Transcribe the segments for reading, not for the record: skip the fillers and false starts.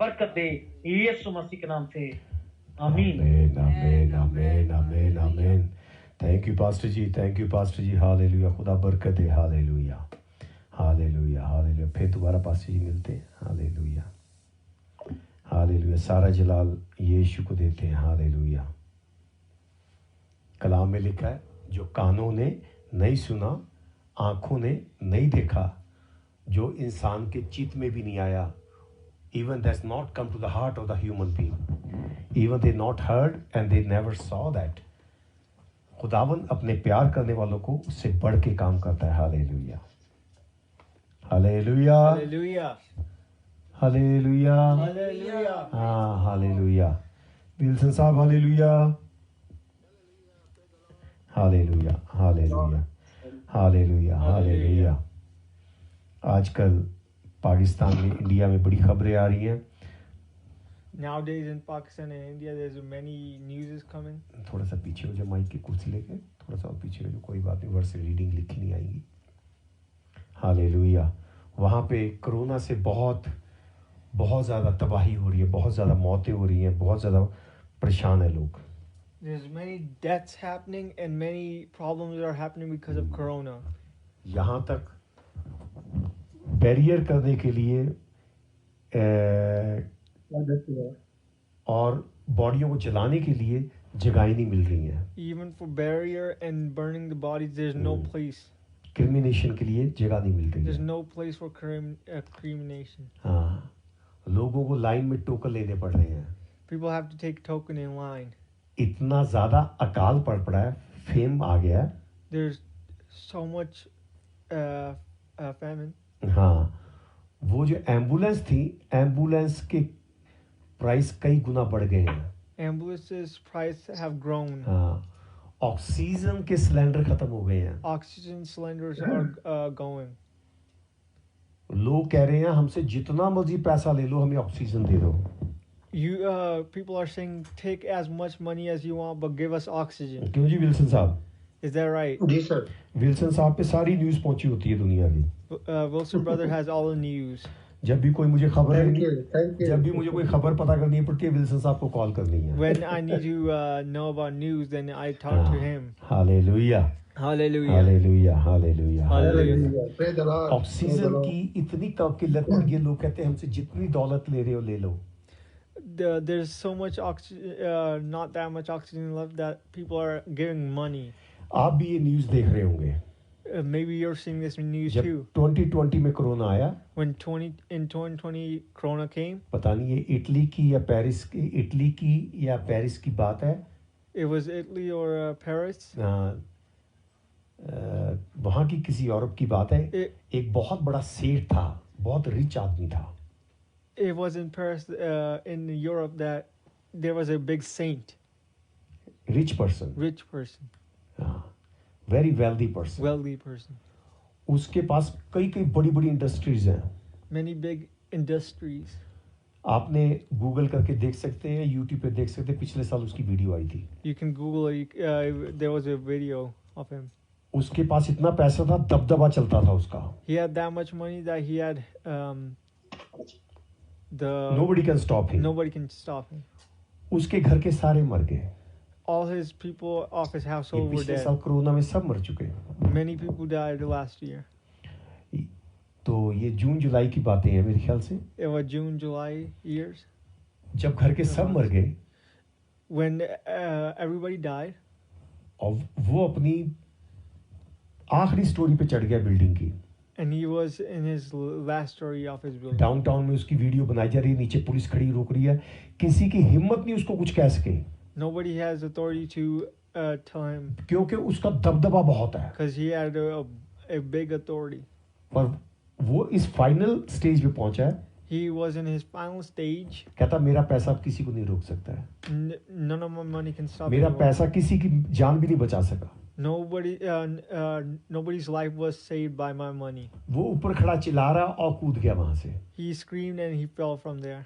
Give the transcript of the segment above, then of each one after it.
बरकत दे यीशु मसीह के नाम से आमीन Amen, amen, amen, amen, amen. Thank you, Pastor Ji. Thank you, Pastor Ji. Hallelujah. खुदा बरकत दे. Hallelujah. Hallelujah. Hallelujah. फिर दोबारा पास्टर जी मिलते हैं. Hallelujah. Hallelujah. सारा जलाल यीशु को देते हैं. Hallelujah. कलाम में लिखा है, जो कानों ने नहीं सुना, आंखों ने नहीं देखा, जो इंसान के चित्त में भी नहीं आया, even that's not come to the heart of the human being, even they not heard and they never saw that. खुदावन अपने प्यार करने वालों को उससे बढ़ के काम करता है. Hallelujah, hallelujah, Hallelujah. Hallelujah, Hallelujah. हाँ हालेलुया. विल्सन साहब hallelujah, hallelujah, hallelujah, hallelujah, hallelujah. आजकल पाकिस्तान में, इंडिया में बड़ी खबरें आ रही हैं. Nowadays in Pakistan and India, there's many news coming. थोड़ा सा पीछे हो जाए, माइक की कुर्सी लेके थोड़ा सा और पीछे हो जाए, कोई बात नहीं, वर्ड से रीडिंग लिखी नहीं आएगी. हालेलुया. वहाँ पे कोरोना से बहुत बहुत ज़्यादा तबाही हो रही है, बहुत ज़्यादा मौतें हो रही हैं, बहुत ज़्यादा परेशान है लोग. There's many deaths happening and many problems are happening because of Corona. यहाँ तक बैरियर करने के लिए और बॉडियों को जलाने के लिए जगहें नहीं मिल रही हैं. Even for barrier and burning the bodies, there's no place. क्रिमिनेशन के लिए जगह नहीं मिल रही There's है. no place for cremation. हाँ, लोगों को लाइन में टोकन लेने पड़ रहे हैं. People have to take token in line. इतना ज़्यादा अकाल पड़ पड़ा है, फेम आ गया है. There's so much famine. हाँ, वो जो एम्बुलेंस थी, एम्बुलेंस के प्राइस कई गुना बढ़ गए हैं. Ambulances price have grown. हाँ, ऑक्सीजन के सिलेंडर खत्म हो गए हैं. Oxygen cylinders are going. लोग कह रहे हैं हमसे जितना मर्जी पैसा ले लो, हमें ऑक्सीजन दे दो. People are saying take as much money as you want, but give us oxygen. क्यों जी विल्सन साहब? Is that right? जी सर. विल्सन साहब पे सारी न्यूज़ पहुंची होती है दुनिया की. Wilson brother has all the news. जब भी कोई मुझे खबर Thank you. जब भी मुझे कोई खबर पता करनी पड़ती है, विल्सन साहब को कॉल करनी है. When I need to know about news, then I talk to him. Hallelujah, Hallelujah. Hallelujah, hallelujah. Hallelujah. Praise the Lord. Oxygen की इतनी किल्लत पड़ गई, लोग कहते हैं हमसे जितनी दौलत ले रहे हो ले लो. There's so much oxygen, not that much oxygen left that people are giving money. आप भी ये न्यूज़ देख रहे होंगे. Maybe you're seeing this in news जब too. 2020 में कोरोना आया, When 2020 Corona came, पता नहीं ये इटली की या पेरिस की बात है. it was Italy or Paris. वहाँ की किसी यूरोप की बात है. एक बहुत बड़ा सेठ था, बहुत रिच आदमी था. It was in Paris, in Europe, that there was a big saint, rich person, very wealthy person. उसके पास कई बड़ी बड़ी इंडस्ट्रीज हैं. Many big industries. आपने गूगल करके देख सकते हैं, यूट्यूब पे देख सकते हैं, पिछले साल उसकी वीडियो आई थी. You can Google it. There was a video of him. उसके पास इतना पैसा था, दबदबा चलता था उसका. He had that much money that he had nobody can stop him. Nobody can stop him. उसके घर के सारे मर गए. All his people of his household were पिछले dead. साल कोरोना में सब मर चुके. Many people died last year. तो ये जून जुलाई की बातें हैं मेरे ख्याल से. It was June, July years. जब घर के सब मर गए. When everybody died. और वो अपनी आखिरी स्टोरी पे चढ़ गया बिल्डिंग की. And he was in his last story of his building. Downtown में उसकी वीडियो बनाई जा रही है, नीचे पुलिस खड़ी रोक रही है, किसी की हिम्मत नहीं उसको कुछ कह सके. Nobody has authority to tell him. क्योंकि उसका दबदबा बहुत है. Because he had a big authority. पर वो इस फाइनल स्टेज पे पहुंचा है. He was in his final stage. कहता मेरा पैसा अब किसी को नहीं रोक सकता है. None of my money can stop. मेरा पैसा किसी की जान भी नहीं बचा सका. Nobody's life was saved by my money. वो ऊपर खड़ा चिल्ला रहा और कूद गया वहां से. He screamed and he fell from there.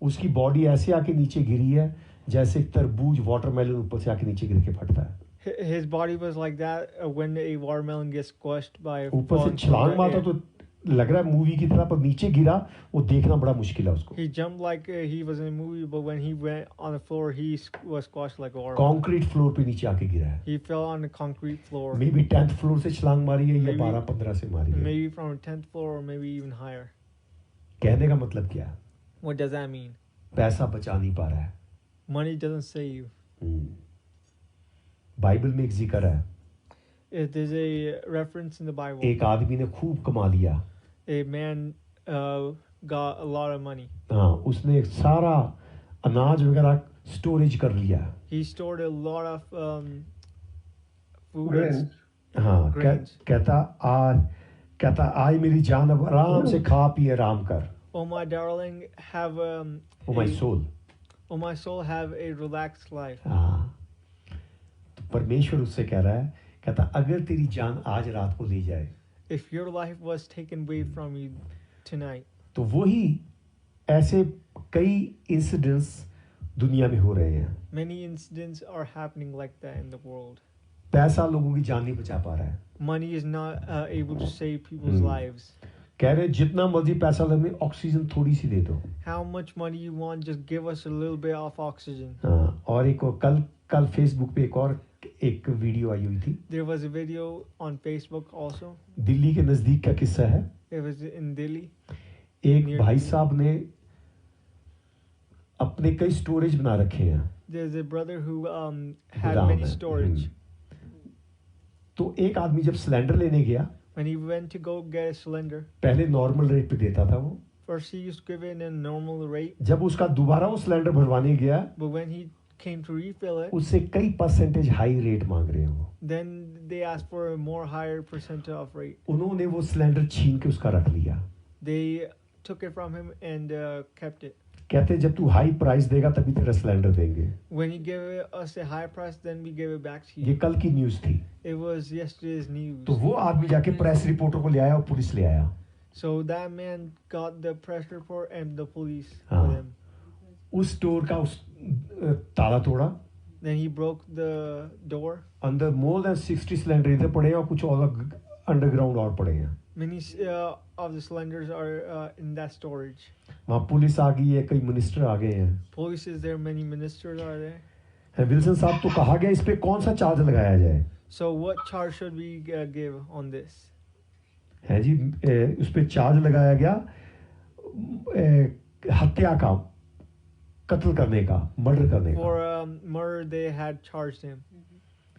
उसकी बॉडी ऐसे आके नीचे गिरी है जैसे तरबूज वाटरमेलन ऊपर से आके नीचे गिर के फटता है. His body was like that when a watermelon gets squashed by. ऊपर से छलांग मारता तो लग रहा है मूवी की तरह, पर नीचे गिरा, वो देखना बड़ा मुश्किल है उसको. He jumped like he was in a movie, but when he went on the floor, he was squashed like a worm. Concrete floor पे नीचे आके गिरा है. He fell on the concrete floor. May be 10th floor से छलांग मारी है या Maybe- 12-15 से मारी है. Maybe from the 10th floor or maybe even higher. कहने का मतलब क्या है? What does that mean? पैसा बचा नहीं पा रहा है. Money doesn't save. बाइबल में एक जिक्र है, It is a reference in the Bible. एक आदमी ने खूब कमा लिया. A man got a lot of money. हाँ, उसने सारा अनाज वगैरह स्टोरेज कर लिया. He stored a lot of food. Grains. हाँ, Grains. कहता आज मेरी जान अब आराम से खा पी आराम कर. Oh my darling, have oh my soul. oh my soul, have a relaxed life. हाँ, तो परमेश्वर उससे कह रहा है, कहता अगर तेरी जान आज रात को ले जाए, If your life was taken away from you tonight, तो वही ऐसे कई इंसिडेंट्स दुनिया में हो रहे हैं. many incidents are happening like that in the world. पैसा लोगों की जान नहीं बचा पा रहा है. Money is not able to save people's lives. कह रहे जितना मर्जी पैसा लगे, ऑक्सीजन थोड़ी सी दे दो. How much money you want, just give us a little bit of oxygen. हाँ, और एक और कल फेसबुक पे एक वीडियो आई हुई थी. There was a video on Facebook also. Delhi के नजदीक का किस्सा है. It was in Delhi. एक भाई साहब ने अपने कई स्टोरेज बना रखे हैं. There's a brother who had गोदाम many है. storage. तो एक आदमी जब सिलेंडर लेने गया, When he went to go get a cylinder, पहले नॉर्मल रेट पे देता था वो. first he used to give it in a normal rate, जब उसका दोबारा वो सिलेंडर भरवाने गया, but when he came to refill it, उससे कई परसेंटेज हाई रेट मांग रहे हैं वो. then they asked for a more higher percent of rate. उन्होंने वो सिलेंडर छीन के उसका रख लिया. They took it from him and kept it. कहते जब तू हाई प्राइस देगा तभी तेरा सिलेंडर देंगे. When he gave us a high price, then we gave it back to ये you. कल की न्यूज़ थी. It was yesterday's news. तो वो आदमी जाके प्रेस रिपोर्टर को ले आया और पुलिस ले आया. So that man got the press report and the police हाँ. with him. उस स्टोर का उस ताला तोड़ा. Then he broke the door. अंदर मोर देन 60 सिलेंडर इधर पड़े हैं और कुछ और अंडरग्राउंड और पड़े हैं. Many of the cylinders are in that storage. वहाँ पुलिस आ गई है, कई मिनिस्टर आ गए हैं. Police is there, many ministers are there. Wilson साहब, तो कहा गया इस पे कौन सा चार्ज लगाया जाए. So what charge should we give on this? है जी, उस पे चार्ज लगाया गया हत्या का, कत्ल करने का, मर्डर करने का. For murder, they had charged him.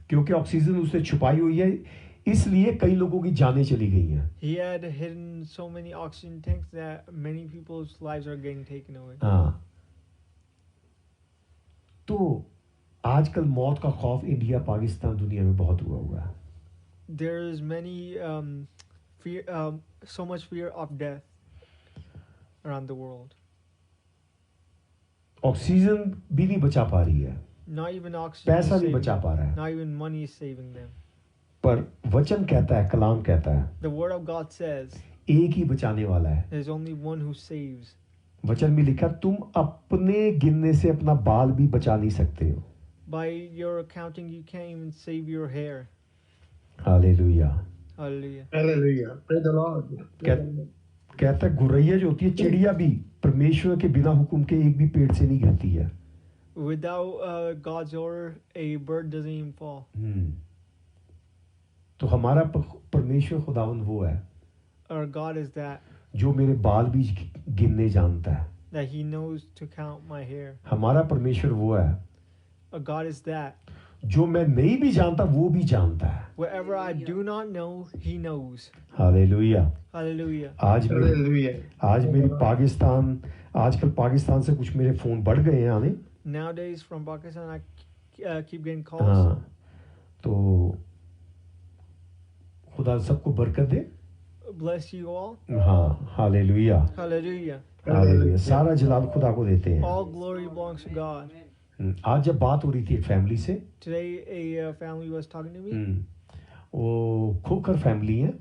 क्योंकि ऑक्सीजन उसने छुपाई हुई है, इसलिए कई लोगों की जानें चली गई हैं. He had hidden so many oxygen tanks that many people's lives are getting taken away. हाँ, तो आजकल मौत का खौफ इंडिया, पाकिस्तान, दुनिया में बहुत हुआ है. There is many fear, so much fear of death around the world. Oxygen भी नहीं बचा पा रही है, Not even oxygen. पैसा is नहीं saving बचा them. पा रहा है. Not even money is saving them. पर वचन कहता है, कलाम कहता है, The word of God says, एक ही बचाने वाला है. "There's only one who saves." वचन में लिखा, तुम अपने गिनने से अपना बाल भी बचा नहीं सकते हो. By your accounting, you can't even save your hair. Hallelujah. Hallelujah. Hallelujah. Praise the Lord. कहता है गुरैया जो होती है, चिड़िया भी परमेश्वर के बिना हुक्म के एक भी पेड़ से नहीं गिरती है. Without God's order, a bird doesn't even fall. तो हमारा परमेश्वर खुदावन वो है Our God is that जो मेरे बाल भी गिनने जानता है. He knows to count my hair. हमारा परमेश्वर वो है Our God is that जो मैं नहीं भी जानता वो भी जानता है. whatever I do not know, He knows. Hallelujah. Hallelujah. आज Hallelujah. मेरी पाकिस्तान, आजकल पाकिस्तान से कुछ मेरे फोन बढ़ गए हैं आने. Nowadays, from Pakistan, I keep getting calls. हाँ, तो खुदा सबको बरकत दे. Bless you all. हाँ, हालेलुया. Hallelujah. हालेलुया. सारा जलाल खुदा को देते हैं. All glory belongs to God. आज जब बात हो रही थी एक फैमिली से, Today, a family was talking to me. वो खोखर फैमिली है.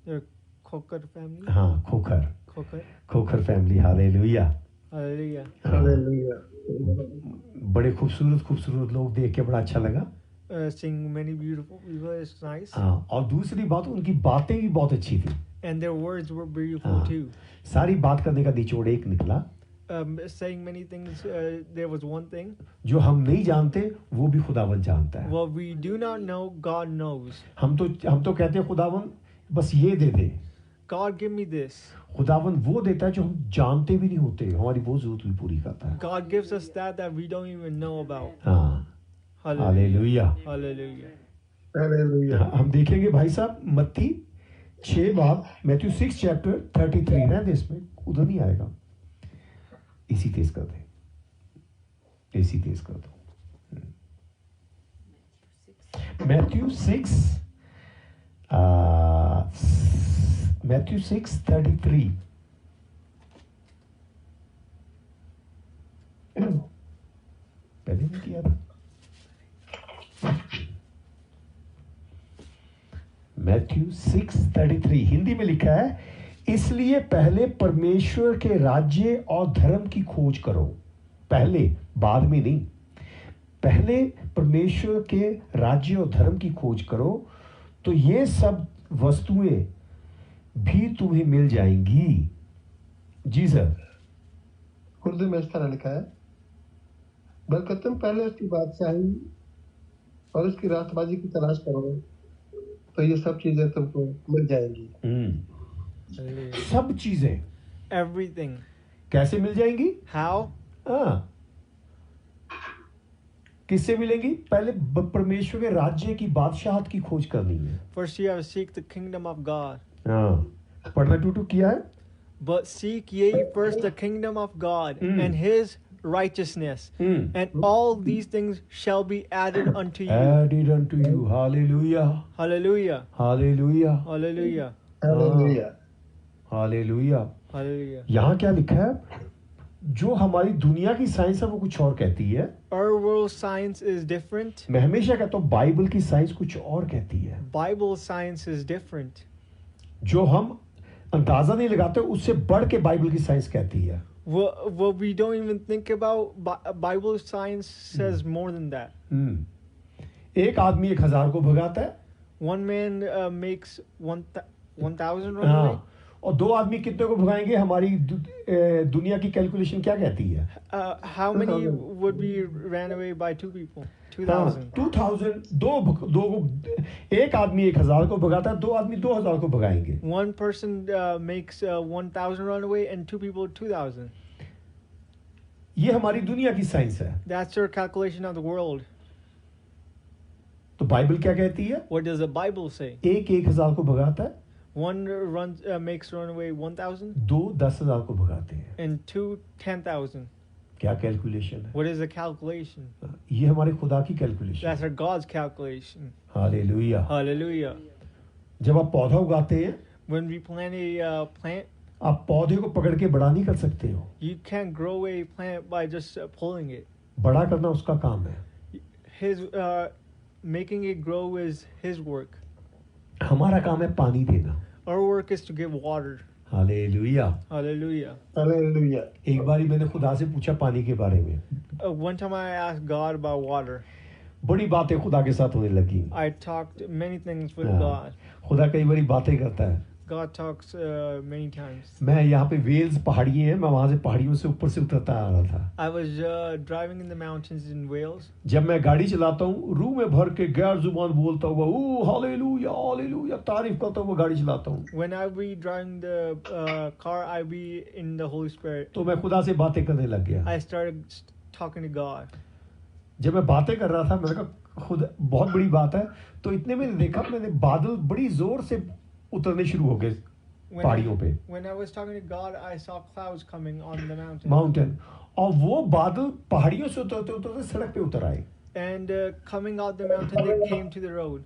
They're Khokar family. हाँ, Khokhar Khokar. Family. Hallelujah. Hallelujah. Hallelujah. बड़े खूबसूरत लोग देख के बड़ा अच्छा लगा. Seeing many beautiful people is nice. हाँ, और दूसरी बात उनकी बातें भी बहुत अच्छी थी. and their words were beautiful हाँ. too. सारी बात करने का निचोड़ एक निकला, Saying many things, there was one thing. जो हम नहीं जानते वो भी खुदावन जानता है. What we do not know, God knows. हम तो कहते हैं खुदावन बस ये दे दे. God, give me this. खुदावन वो देता है जो हम जानते भी नहीं होते, हमारी वो जरूरत भी पूरी करता है. God gives us that we don't even know about. हाँ. हालेलुया. Hallelujah. Hallelujah. हम देखेंगे भाई साहब मत्ती 6 बाब, मैथ्यू 6 चैप्टर 33 रहने इसमें, उधर नहीं आएगा. इसी तेज कर दे, इसी तेज कर दो. Matthew 6 Matthew 6:33. पहले नहीं किया था. मैथ्यू 6:33 हिंदी में लिखा है, इसलिए पहले परमेश्वर के राज्य और धर्म की खोज करो. पहले, बाद में नहीं. पहले परमेश्वर के राज्य और धर्म की खोज करो तो ये सब वस्तुएं भी तुम्हें मिल जाएंगी. जी सर. उर्दू में इस तरह लिखा है, बल्कि तुम पहले उसकी बादशाही और उसकी रास्तबाजी की तलाश करो तो ये सब चीजें तुमको मिल जाएंगी. Hallelujah. सब चीजें Everything. कैसे मिल जाएंगी? How? हाँ. किससे मिलेंगी? पहले परमेश्वर के राज्य की बादशाहत की खोज करनी है. First you have to seek the kingdom of God. हाँ. पढ़ना टूटू किया है. But seek ye first the kingdom of God and his righteousness, and all these things shall be added unto you. Added unto you. Hallelujah. Hallelujah. Hallelujah. Hallelujah. Hallelujah. Hallelujah. Hallelujah. यहाँ क्या लिखा है? जो हमारी दुनिया की साइंस है वो कुछ और कहती है. Our world science is different. मैं हमेशा कहता हूँ बाइबल की साइंस कुछ और कहती है. Bible science is different. जो हम अंदाजा नहीं लगाते उससे बढ़ के बाइबल की साइंस कहती है. What we don't even think about, Bible science says more than that. एक आदमी 1000 को भगाता है. One man makes 1,000 run away. हाँ. और दो आदमी कितने को भगाएंगे? हमारी दुनिया की कैलकुलेशन क्या कहती है? How many would be ran away by two people? 2,000. 2000. एक आदमी 1000 को भगाता है, दो आदमी 2000 को भगाएंगे. One person makes 1,000 run away and two people 2,000. ये हमारी दुनिया की साइंस है. That's your calculation of the world. तो बाइबल क्या कहती है? What does the Bible say? एक 1000 को भगाता है, One makes run away 1,000 दो 10,000 को भगाते हैं. and two 10,000. क्या कैलकुलेशन है? What is the calculation? ये हमारे खुदा की calculation. That's our God's calculation. Hallelujah. Hallelujah. जब आप पौधा उगाते हैं, When we plant a plant, आप पौधे को पकड़ के बड़ा नहीं कर सकते हो. you can't grow a plant by just pulling it. बड़ा करना उसका काम है. His making it grow is his work. हमारा काम है पानी देना. Our work is to give water. Hallelujah. Hallelujah. Hallelujah. एक बारी मैंने खुदा से पूछा पानी के बारे में. One time I asked God about water. बड़ी बातें खुदा के साथ होने लगी. I talked many things with हाँ. God. खुदा कई बारी बातें करता है. God talks many times. मैं यहाँ पे वेल्स पहाड़ी है, मैं वहां से पहाड़ियों से ऊपर से उतरता आ रहा था. I was driving in the mountains in Wales. जब मैं गाड़ी चलाता हूँ रूह में भर के गैर जुबान बोलता हुआ ओ हालेलुया हालेलुया तारीफ करता हुआ गाड़ी चलाता हूँ. When I be driving the car, I be in the Holy Spirit. तो मैं खुदा से बातें करने लग गया. I started talking to God. जब मैं बातें कर रहा था मैंने कहा खुद बहुत बड़ी बात है. तो इतने में देखा मैंने बादल बड़ी जोर से उतरने शुरू हो गए पहाड़ियों पे. When I was talking to God, I saw clouds coming on the mountain. Mountain. और वो बादल पहाड़ियों से उतरते उतरते सड़क पे उतर आए. And coming out the mountain, they came to the road.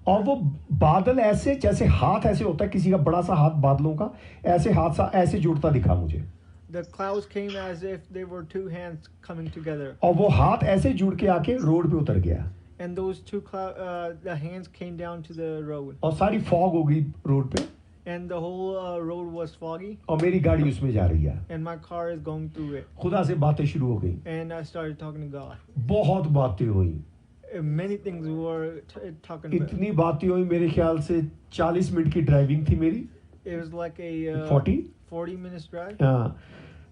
और वो बादल ऐसे जैसे हाथ ऐसे होता है किसी का बड़ा सा हाथ बादलों का, ऐसे हाथ सा ऐसे जुड़ता दिखा मुझे. The clouds came as if they were two hands coming together. और वो हाथ ऐसे जुड़ के आके रोड पे उतर गया. And those the hands came down to the road. और सारी फॉग हो गई रोड पे. And the whole road was foggy. और मेरी गाड़ी उसमें जा रही है. And my car is going through it. खुदा से बातें शुरू हो गई. And I started talking to God. बहुत बातें हुई. Many things we were talking about. इतनी बातें हुई मेरे ख्याल से 40 मिनट की ड्राइविंग थी मेरी. It was like a 40 minutes drive. हाँ,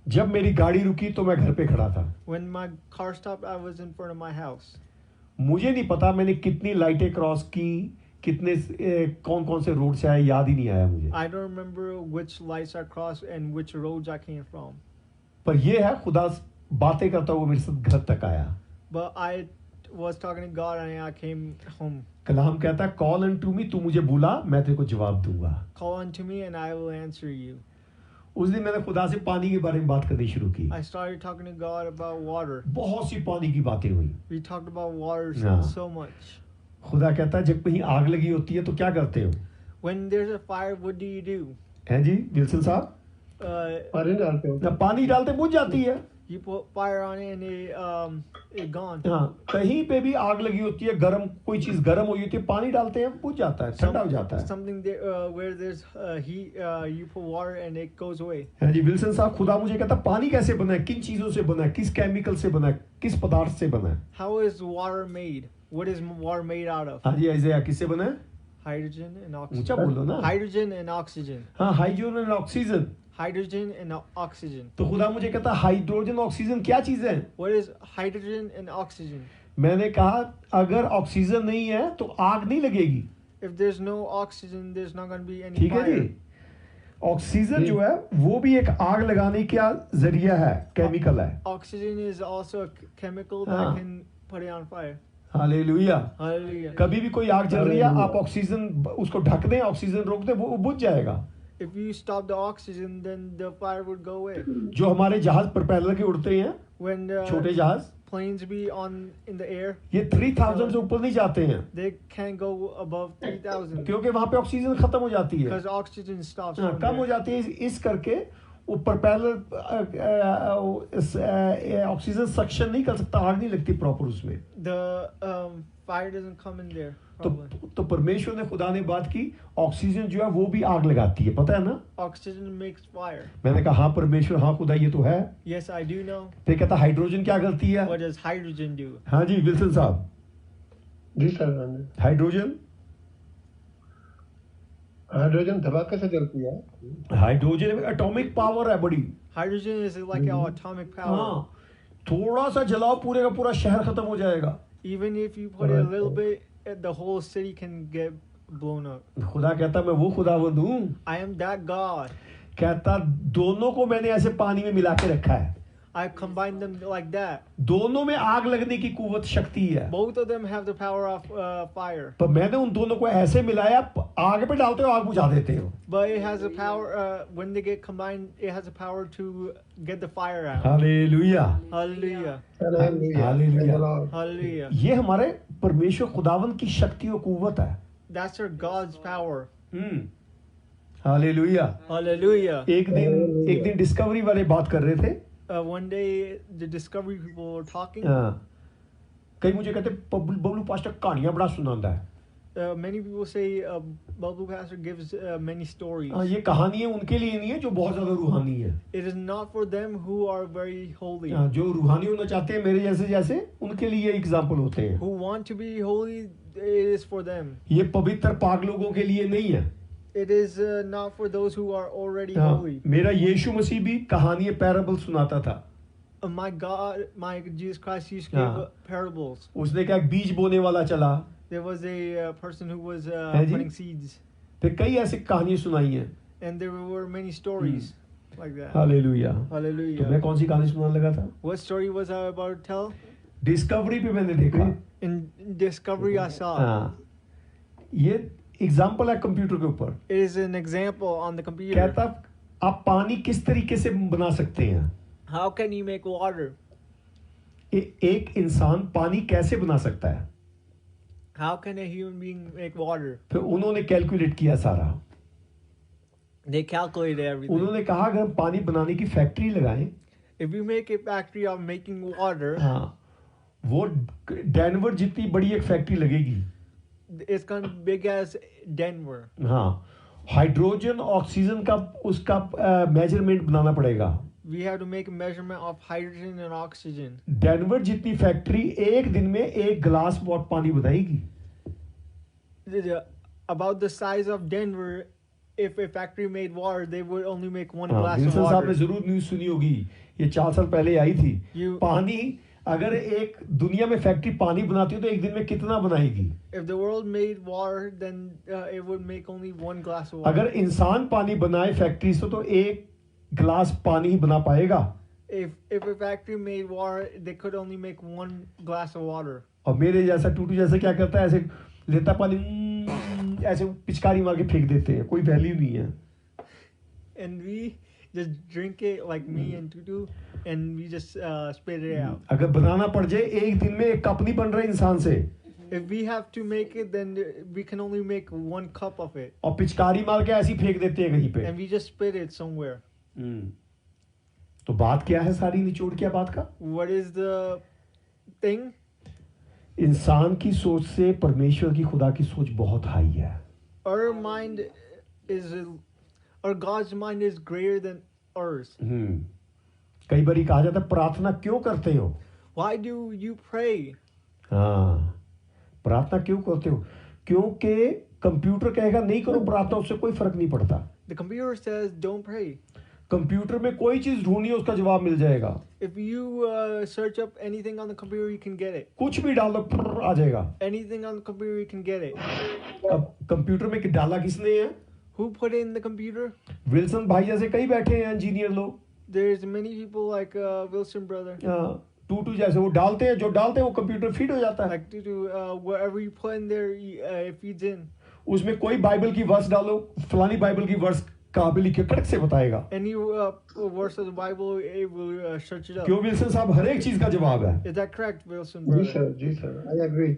जब मेरी गाड़ी रुकी तो मैं घर पे खड़ा था. When my car stopped, I was in front of my house. मुझे नहीं पता मैंने कितनी लाइटें क्रॉस की, कितने कौन कौन से रोड से आए, याद ही नहीं आया मुझे. I don't remember which lights I crossed and which roads I came from. पर ये है खुदा बातें करता हुआ मेरे साथ घर तक आया. But I was talking to God and I came home. कलाम कहता है कॉल अनटू मी, तू मुझे बुला मैं तेरे को जवाब दूंगा. Call unto me and I will answer you. उस दिन मैंने खुदा से पानी के बारे में बात करनी शुरू की. I started talking to God about water. बहुत सी पानी की बातें हुई. We talked about water Yeah. so much. खुदा कहता है जब कहीं आग लगी होती है तो क्या करते हो? When there's a fire, what do you do? हैं जी विल्सन साहब? पानी डालते हो. ना पानी डालते बुझ जाती है. You put fire on it and it gone. हाँ, कहीं पे भी आग लगी होती है, गरम कोई चीज गरम हुई होती है, पानी डालते हैं बुझ जाता है, ठंडा हो जाता है. Something there, where there's heat, you put water and it goes away. हाँ जी विल्सन साहब, खुदा मुझे कहता है पानी कैसे बना है, किन चीजों से बना है, किस केमिकल से बना है, किस पदार्थ से बना है. How is water made? What is water made out of? हाँ जी ऐसे किससे बना है? Hydrogen and ऊंचा oxygen. बोलो ना. Hydrogen and oxygen. हाँ हाइड्रोजन और ऑक्सीजन. Hydrogen and oxygen. तो खुदा मुझे कहता है हाइड्रोजन ऑक्सीजन क्या चीज है? What is hydrogen and oxygen? मैंने कहा अगर ऑक्सीजन नहीं है तो आग नहीं लगेगी. If there's no oxygen, there's not going to be any ठीक है जी. fire. ऑक्सीजन जो है वो भी एक आग लगाने का जरिया है, केमिकल है. Oxygen is also a chemical हाँ. that can put it on fire. Hallelujah. Hallelujah. कभी भी कोई आग जल रही है, आप ऑक्सीजन उसको ढक दें, ऑक्सीजन रोक दें, वो बुझ जाएगा. If you stop the oxygen, then the fire would go away. जो हमारे जहाज प्रोपेलर के उड़ते हैं, When छोटे जहाज, planes be in the air, ये 3000 से ऊपर नहीं जाते हैं they can't go above 3,000 क्योंकि वहां पे ऑक्सीजन खत्म हो जाती है. because oxygen stops. हाँ, from कम हो there. जाती है. इस करके वो प्रोपेलर ऑक्सीजन सक्शन नहीं कर सकता, आग नहीं लगती प्रॉपर उसमें. The fire doesn't come in there. Probably. तो परमेश्वर ने, खुदा ने बात की, ऑक्सीजन जो है वो भी आग लगाती है, पता है ना. Oxygen makes fire. मैंने कहा हाँ परमेश्वर, हाँ खुदा ये तो है. Yes, I do know. फिर कहता हाइड्रोजन क्या करती है? What does hydrogen do? हाँ जी विल्सन साहब. जी सर. हाइड्रोजन हाइड्रोजन धमाके से जलती है. हाइड्रोजन में एटॉमिक पावर है बड़ी. Hydrogen is like our atomic power. हाँ, थोड़ा सा जलाओ पूरे का पूरा शहर खत्म हो जाएगा. Even if you put a little bit, the whole city can get blown up. खुदा कहता मैं वो खुदावंद हूँ. I am that God. कहता दोनों को मैंने ऐसे पानी में मिला के रखा है. I combined them like that. दोनों में आग लगने की कुव्वत शक्ति है. Both of them have the power of fire. पर मैंने उन दोनों को ऐसे मिलाया, आग पे डालते हो आग बुझा देते हो. But it has a power, when they get combined, it has a power to get the fire out. Hallelujah. Hallelujah. Hallelujah. Hallelujah. ये हमारे परमेश्वर खुदावंद की शक्ति और कुव्वत है. That's our God's power. Hallelujah. Hallelujah. एक दिन डिस्कवरी वाले बात कर रहे थे. One day, the Discovery people were talking. हाँ. कई मुझे कहते बबलू पास्टर कहानियां बड़ा सुनाता है. Many people say Babu Pastor gives many stories. हाँ, ये कहानियां उनके लिए नहीं है जो बहुत ज्यादा रूहानी है. It is not for them who are very holy. हाँ, जो रूहानी होना चाहते हैं मेरे जैसे उनके लिए एग्जाम्पल होते हैं. Who want to be holy, it is for them. ये पवित्र पाक लोगों के लिए नहीं है. It is not for those who are already हाँ, holy. मेरा यीशु मसीह भी कहानियां पैराबल सुनाता था. My God, my Jesus Christ used to give parables. उसने क्या बीज बोने वाला चला. There was a person who was ji? putting seeds, फिर कई ऐसी कहानियां सुनाई हैं. and there were many stories like that. Hallelujah. Hallelujah. तो मैं कौन सी कहानी सुनाने लगा था? What story was I about to tell? Discovery पे मैंने देखा. In Discovery, I saw. हाँ, ये एग्जाम्पल है कंप्यूटर के ऊपर. It is an example on the computer. कहता आप पानी किस तरीके से बना सकते हैं. How can you make water? एक इंसान पानी कैसे बना सकता है. How can a human being make water? फिर उन्होंने कैलकुलेट किया सारा. They calculated everything. उन्होंने कहा अगर हम पानी बनाने की फैक्ट्री लगाएं, If you make a factory of making water, हाँ, वो डेनवर जितनी बड़ी एक फैक्ट्री लगेगी. it's gonna be big as Denver. हाँ, हाइड्रोजन ऑक्सीजन का उसका मेजरमेंट बनाना पड़ेगा. We have to make a measurement of hydrogen and oxygen. Denver जितनी फैक्ट्री एक दिन में 1 गिलास पानी बनाएगी. About the size of Denver, if a factory made water, they would only make one हाँ, glass of विल्सन साहब ने water. जरूर न्यूज सुनी होगी, ये 4 साल पहले आई थी। You- पानी अगर एक दुनिया में फैक्ट्री पानी बनाती हो तो एक दिन में कितना बनाएगी? If the world made water, then it would make only one glass of water. अगर इंसान पानी बनाए फैक्ट्री से तो एक गिलास पानी ही बना पाएगा। If a factory made water, they could only make one glass of water. और मेरे जैसा टूटू जैसा क्या करता है, ऐसे लेता पानी ऐसे पिचकारी मार के फेंक देते हैं, कोई वैल्यू नहीं है। And we just drink it like me and Tutu, and we just spit it out. अगर बनाना पड़ जाए एक दिन में एक कप नहीं बन रहा इंसान से, If we have to make it, then we can only make one cup of it, और पिचकारी मार के ऐसे ही फेंक देते हैं कहीं पे। and we just spit it somewhere. तो बात क्या है, सारी निचोड़ क्या बात का? What is the thing? इंसान की सोच से परमेश्वर की खुदा की सोच बहुत हाई है। Our mind is, or God's mind is greater than ours. कई बार कहा जाता है प्रार्थना क्यों करते हो? Why do you pray? हाँ, प्रार्थना क्यों करते हो? क्योंकि कंप्यूटर कहेगा नहीं करो प्रार्थना, उससे कोई फर्क नहीं पड़ता। The computer says don't pray. Computer में कोई चीज ढूंढनी है उसका जवाब मिल जाएगा। If you search up anything on the computer, you can get it. कुछ भी डाल दो प्र आ जाएगा। Anything on the computer, you can get it. अब कंप्यूटर में डाला किसने है? Who put it in the computer? Wilson भाई जैसे कई बैठे हैं इंजीनियर लोग, There's many people like Wilson brother. टूटू जैसे वो डालते हैं, जो डालते हैं वो कंप्यूटर फीड हो जाता है। Like to whatever you put in there, it feeds in. उसमें कोई बाइबल की वर्स डालो, फलानी बाइबल की वर्स कहाँ पे लिखे कड़क से बताएगा। Any verse of the Bible, it will search it up. क्यों विल्सन साहब हर एक चीज का जवाब है। Is that correct, Wilson ji brother? Sir, जी सर, आई एग्री।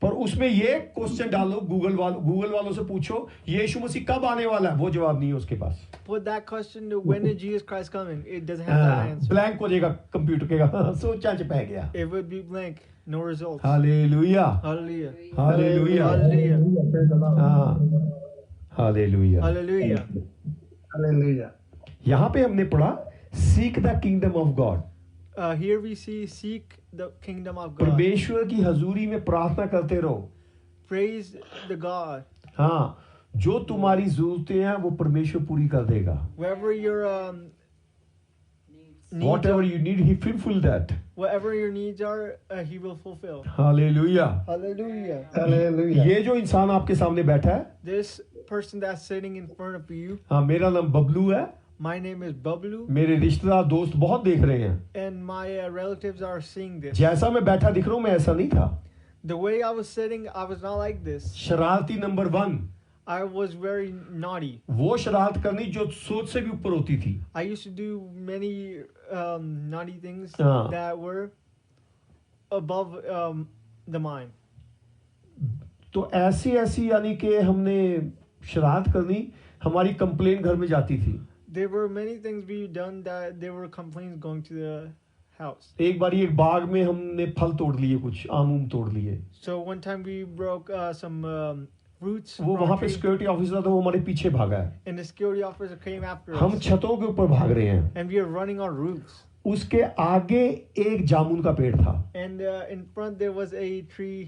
पर उसमें ये क्वेश्चन डालो, गूगल वालों से पूछो यीशु मसीह कब आने वाला है, वो जवाब नहीं है उसके पास। Put that question to when is Jesus Christ coming? It doesn't have that answer. Blank हो जाएगा कंप्यूटर के, सोचा च पै गया। It would be blank, no results. Hallelujah, Hallelujah. Hallelujah, Hallelujah. Hallelujah. Hallelujah. Hallelujah. यहाँ पे हमने पढ़ा seek the kingdom of God. Here we see seek the kingdom of God. परमेश्वर की हजूरी में प्रार्थना करते रहो। Praise the God. हाँ, जो तुम्हारी जरूरतें हैं वो परमेश्वर पूरी कर देगा। Wherever your needs Whatever are, you need, he fulfill that. whatever your needs are, He will fulfill. Hallelujah. Hallelujah. Hallelujah. ये जो इंसान आपके सामने बैठा है, This person that's sitting in front of you, हाँ, मेरा नाम बबलू है। my name is Bablu, मेरे रिश्तेदार दोस्त बहुत देख रहे हैं। and my relatives are seeing this. जैसा मैं बैठा दिख रहा हूँ मैं ऐसा नहीं था। The way I was sitting, I was not like this. शरारती number 1, I was very naughty. वो शरारत करनी जो सोच से भी ऊपर होती थी। I used to do many naughty things हाँ। that were above the mind. तो ऐसी यानी कि हमने शरारत करनी, हमारी कंप्लेन घर में जाती थी। There were many things we done that there were complaints going to the house. एक बार एक बाग में हमने फल तोड़ लिए, कुछ आम तोड़ लिए। So one time we broke some fruits वो from वहां a पे tree, सिक्योरिटी ऑफिसर था, वो हमारे पीछे भागा है। and the security officer came after हम us, छतों के ऊपर भाग रहे हैं। and we are running on roofs. उसके आगे एक जामुन का पेड़ था। And in front there was a tree,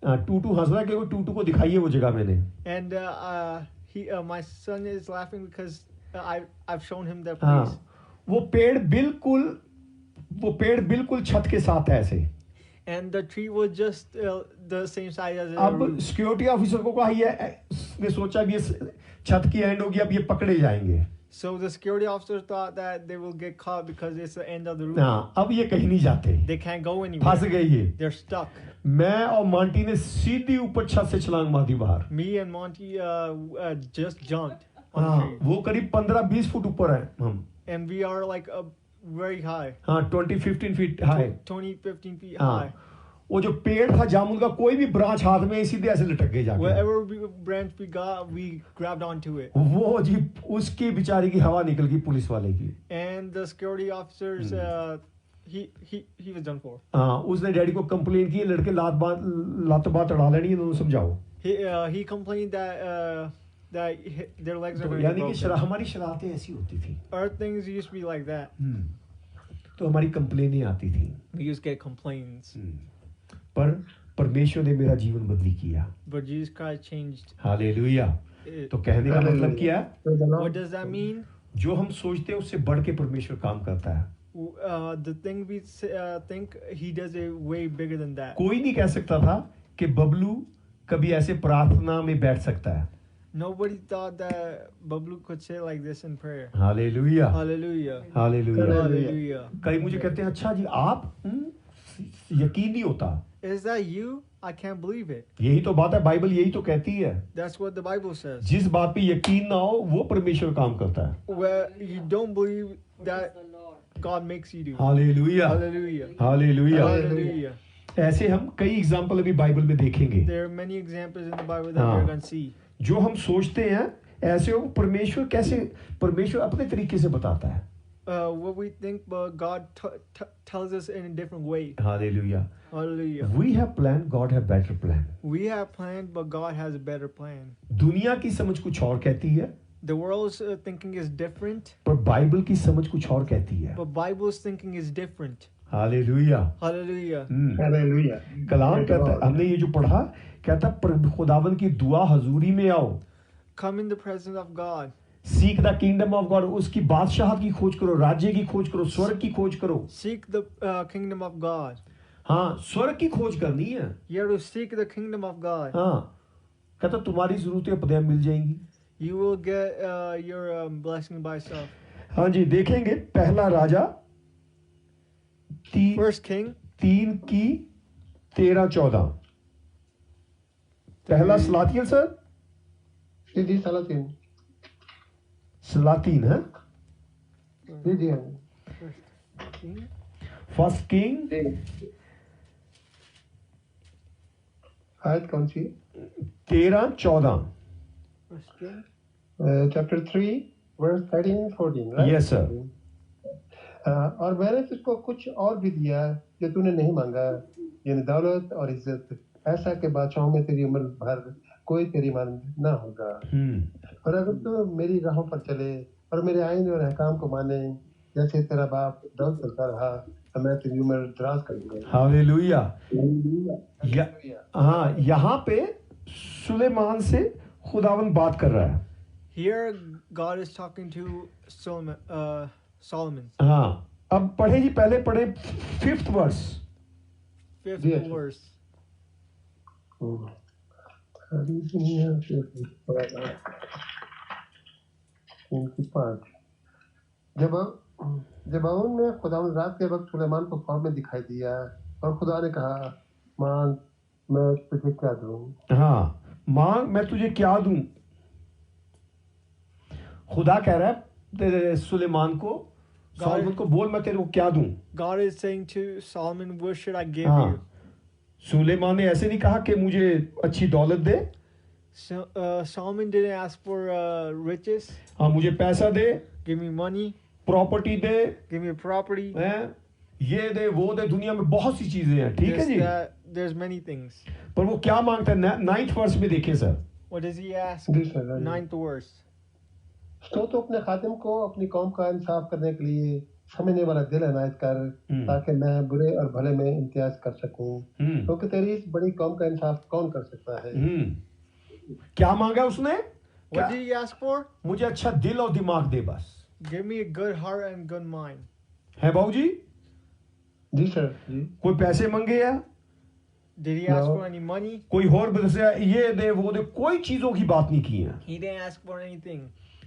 टूटू हंस रहा है कि टूटू को दिखाइए वो जगह मैंने। and my son is laughing because I've shown him the हाँ, place. वो पेड़ बिल्कुल छत के साथ है ऐसे। And the tree was just the same size as the अब roof. सिक्योरिटी ऑफिसर को कहा, ये ने सोचा कि ये छत की एंड होगी, अब ये पकड़े जाएंगे। So the security officers thought that they will get caught because it's the end of the roof. हाँ, अब ये कहीं नहीं जाते, They can't go फंस anywhere. गए ये। They're stuck. मैं और मांटी ने सीधी ऊपर छत से छलांग मार दी बाहर। Me and Monty just jumped on the हाँ, tree. वो करीब 15-20 फुट ऊपर है हम। And we are like very high. हाँ, 20-15 फीट हाई। 15 feet हाँ, high. वो जो पेड़ था जामुन का, कोई भी ब्रांच हाथ में सीधे ऐसे लटक गए जाके। Whatever branch we got, we grabbed onto it. वो जी उसकी बेचारी की हवा निकल गई पुलिस वाले की। And the security officers, he was done for. हाँ, उसने डैडी को कंप्लेन की, लड़के लात बात अड़ा लेनी, इन्होंने समझाओ। He complained that their legs are तो going to यानी be कि broken. हमारी शरारतें ऐसी होती थी। Our things used to be like that. तो हमारी कंप्लेनें आती थी। We used to get complaints. पर परमेश्वर ने मेरा जीवन बदली किया। But Jesus Christ changed. Hallelujah. it. तो कहने का मतलब क्या है? Praise the Lord. What does that mean? जो हम सोचते हैं उससे बढ़ के परमेश्वर काम करता है. The thing we think, he does it way bigger than that. कोई नहीं कह सकता था कि बबलू कभी ऐसे प्रार्थना में बैठ सकता है. Nobody thought that Bablu could say like this in prayer. Hallelujah, Hallelujah. Hallelujah. Hallelujah. कई मुझे कहते हैं अच्छा जी आप यकीन नहीं होता. Is that you? I can't believe it. यही तो बात है, बाइबल यही तो कहती है. That's what the Bible says. जिस बात पे यकीन ना हो वो परमेश्वर काम करता है. Where you don't believe that God makes you do. Hallelujah, Hallelujah. Hallelujah. Hallelujah. ऐसे हम कई एग्जाम्पल अभी बाइबल में देखेंगे. There are many examples in the Bible that हाँ. we're going to see. जो हम सोचते हैं ऐसे हो, परमेश्वर अपने तरीके से बताता है. What we think, but God tells us in a different way. Hallelujah. Hallelujah. We have planned, God have better plan. We have planned, but God has a better plan. दुनिया की समझ कुछ और कहती है, The world's thinking is different, पर Bible की समझ कुछ और कहती है. but Bible's thinking is different. Hallelujah. Hallelujah. Hallelujah. कलाम कहता है, हमने ये जो पढ़ा, कहता है खुदावन की दुआ हजूरी में आओ. Come in the presence of God. Seek the kingdom of God, उसकी बादशाहत की खोज करो, राज्य की खोज करो, स्वर्ग की खोज करो. Seek the kingdom of God. हाँ, स्वर्ग की खोज करनी है. You have to seek the kingdom of God. हाँ, कहता तुम्हारी जरूरतें अपने आप मिल जाएंगी. You will get your blessing by self. हाँ जी, देखेंगे पहला राजा First King 3 की 13-14. पहला सलातियन सर, जी सलातीन. सलातीन है. जी हाँ. King. फर्स्ट किंग जी. आयत कौन सी? 13-14. First King. Chapter 3 verse 13 and 14, right? Yes, sir. और मैंने तुझको कुछ और भी दिया जो तूने नहीं मांगा, यानी दौलत और इज्जत, ऐसा के बादशाहों में तेरी उम्र भर कोई तेरी मानद न होगा. और अगर तू मेरी राहों पर चले और मेरे आईन और अहकाम को माने, जैसे तेरा बाप दाऊद चलता रहा, तो मैं तेरी उम्र दराज कर दूंगा. हालेलुया. हाँ, यहाँ पे सुलेमान से खुदावन बात कर रहा है. Here God is talking to Solomon. हाँ, अब पढ़े जी, पहले पढ़े 5th verse. 5th Yes. verse. इनकी 5. जब ने खुदावन रात के वक्त सुलेमान को ख्वाब में दिखाई दिया और खुदा ने कहा, मांग मैं तुझे क्या दूं. हाँ, मांग मैं तुझे क्या दूं. खुदा कह रहा है सुलेमान को, सॉलोमन को, बोल मैं तेरे को क्या दूं. God is saying to Solomon, what should I give हाँ, you? सुलेमान ने ऐसे नहीं कहा कि मुझे अच्छी दौलत दे. So, Solomon didn't ask for riches. हाँ, मुझे पैसा दे, Give me money. प्रॉपर्टी दे, Give me property. हैं, ये दे वो दे. दुनिया में बहुत सी चीजें हैं, ठीक है This, ji. that. There's many things. पर वो क्या मांगता है? 9th verse में देखिए sir. What does he ask? जी सर. 9th verse. तो अपने खादिम को अपनी कौम का इंसाफ करने के लिए समझने वाला दिल अनायत कर, ताकि मैं बुरे और भले में इम्तियाज कर सकूं, क्योंकि तेरी इस बड़ी कौम का इंसाफ कौन कर सकता है. क्या मांगा उसने? What did he ask for? मुझे अच्छा दिल और दिमाग दे बस. Give me a good heart and good mind. है बाबूजी? जी सर. जी. कोई पैसे मांगे या Did he ask No. for any money? कोई और बदसे ये दे वो दे, कोई चीजों की बात नहीं की है. He didn't ask for anything.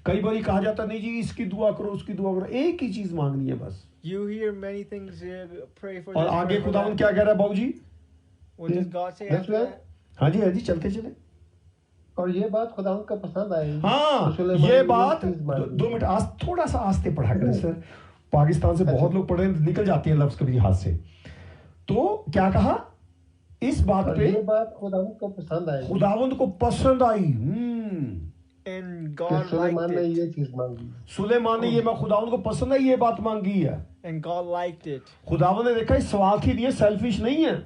कई बार कहा जाता नहीं जी इसकी दुआ करो उसकी दुआ करो, एक ही चीज मांगनी है बस. You hear many things. Pray for और this. आगे Pray for खुदावन that. क्या कह रहा है बाबूजी? What does God say That's after right. that? हाँ जी, हाँ जी, चलते चले. और ये बात खुदा को पसंद आई. हाँ, सुलेमान ये ने बात चीज मांगी. 2 मिनट आज थोड़ा सा आस्ते पढ़ा करें सर. पाकिस्तान से बहुत लोग पढ़ रहे हैं, निकल जाती है लफ्ज कभी हाथ से. तो क्या कहा इस बात और पे? ये बात खुदा को पसंद आई. खुदावंद को पसंद आई. And कि God सुलेमान liked ने it. ये चीज मांगी. सुलेमान ने ये मैं खुदावंद को पसंद आई ये बात मांगी है. And God liked it. खुदावंद ने देखा इस सवाल के लिए सेल्फिश नहीं है.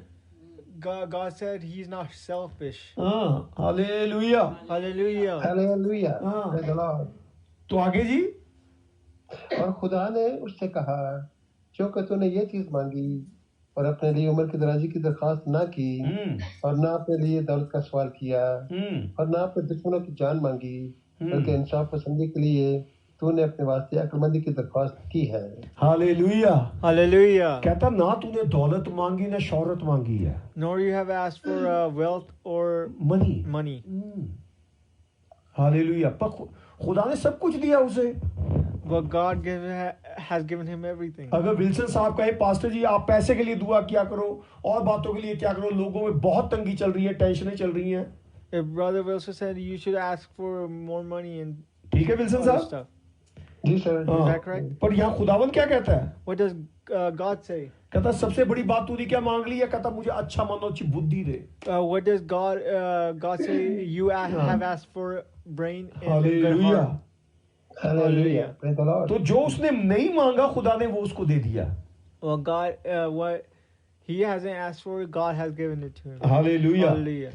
God said He's not selfish. हाँ, हालेलुया. Hallelujah. हालेलुया. हाँ. Praise the Lord. तो आगे जी. और खुदा ने उससे कहा, क्योंकि तूने ये चीज मांगी, और अपने लिए उम्र की दराजी की दरखास्त ना की और ना अपने लिए दौलत का सवाल किया और ना अपने दुश्मनों की जान मांगी, बल्कि इंसाफ पसंदी के लिए तूने अपने वास्ते अक्लमंदी की दरख्वास्त की है। हालेलुया। Hallelujah. कहता ना तूने दौलत मांगी ना शोहरत मांगी है, Nor you have asked for wealth or money. money. Hallelujah. पर खुदा ने सब कुछ दिया उसे। But God has given him everything. अगर विल्सन साहब कहे पास्टर जी आप पैसे के लिए दुआ क्या करो और बातों के लिए क्या करो, लोगों में बहुत तंगी चल रही है, टेंशनें चल रही हैं, If Brother Wilson said you should ask for more money and ठीक है विल्सन other साहब? stuff. जी सर। Is that correct? पर यहाँ खुदावन क्या कहता है? What does God say? कहता सबसे बड़ी बात तूने क्या मांग ली है? कहता मुझे अच्छा मन और अच्छी बुद्धि दे। What does God say? You have asked for brain and a good hallelujah. heart. Hallelujah, praise the Lord. तो जो उसने नहीं मांगा खुदा ने वो उसको दे दिया। Well, God, what he hasn't asked for, God has given it to him. Hallelujah. Hallelujah.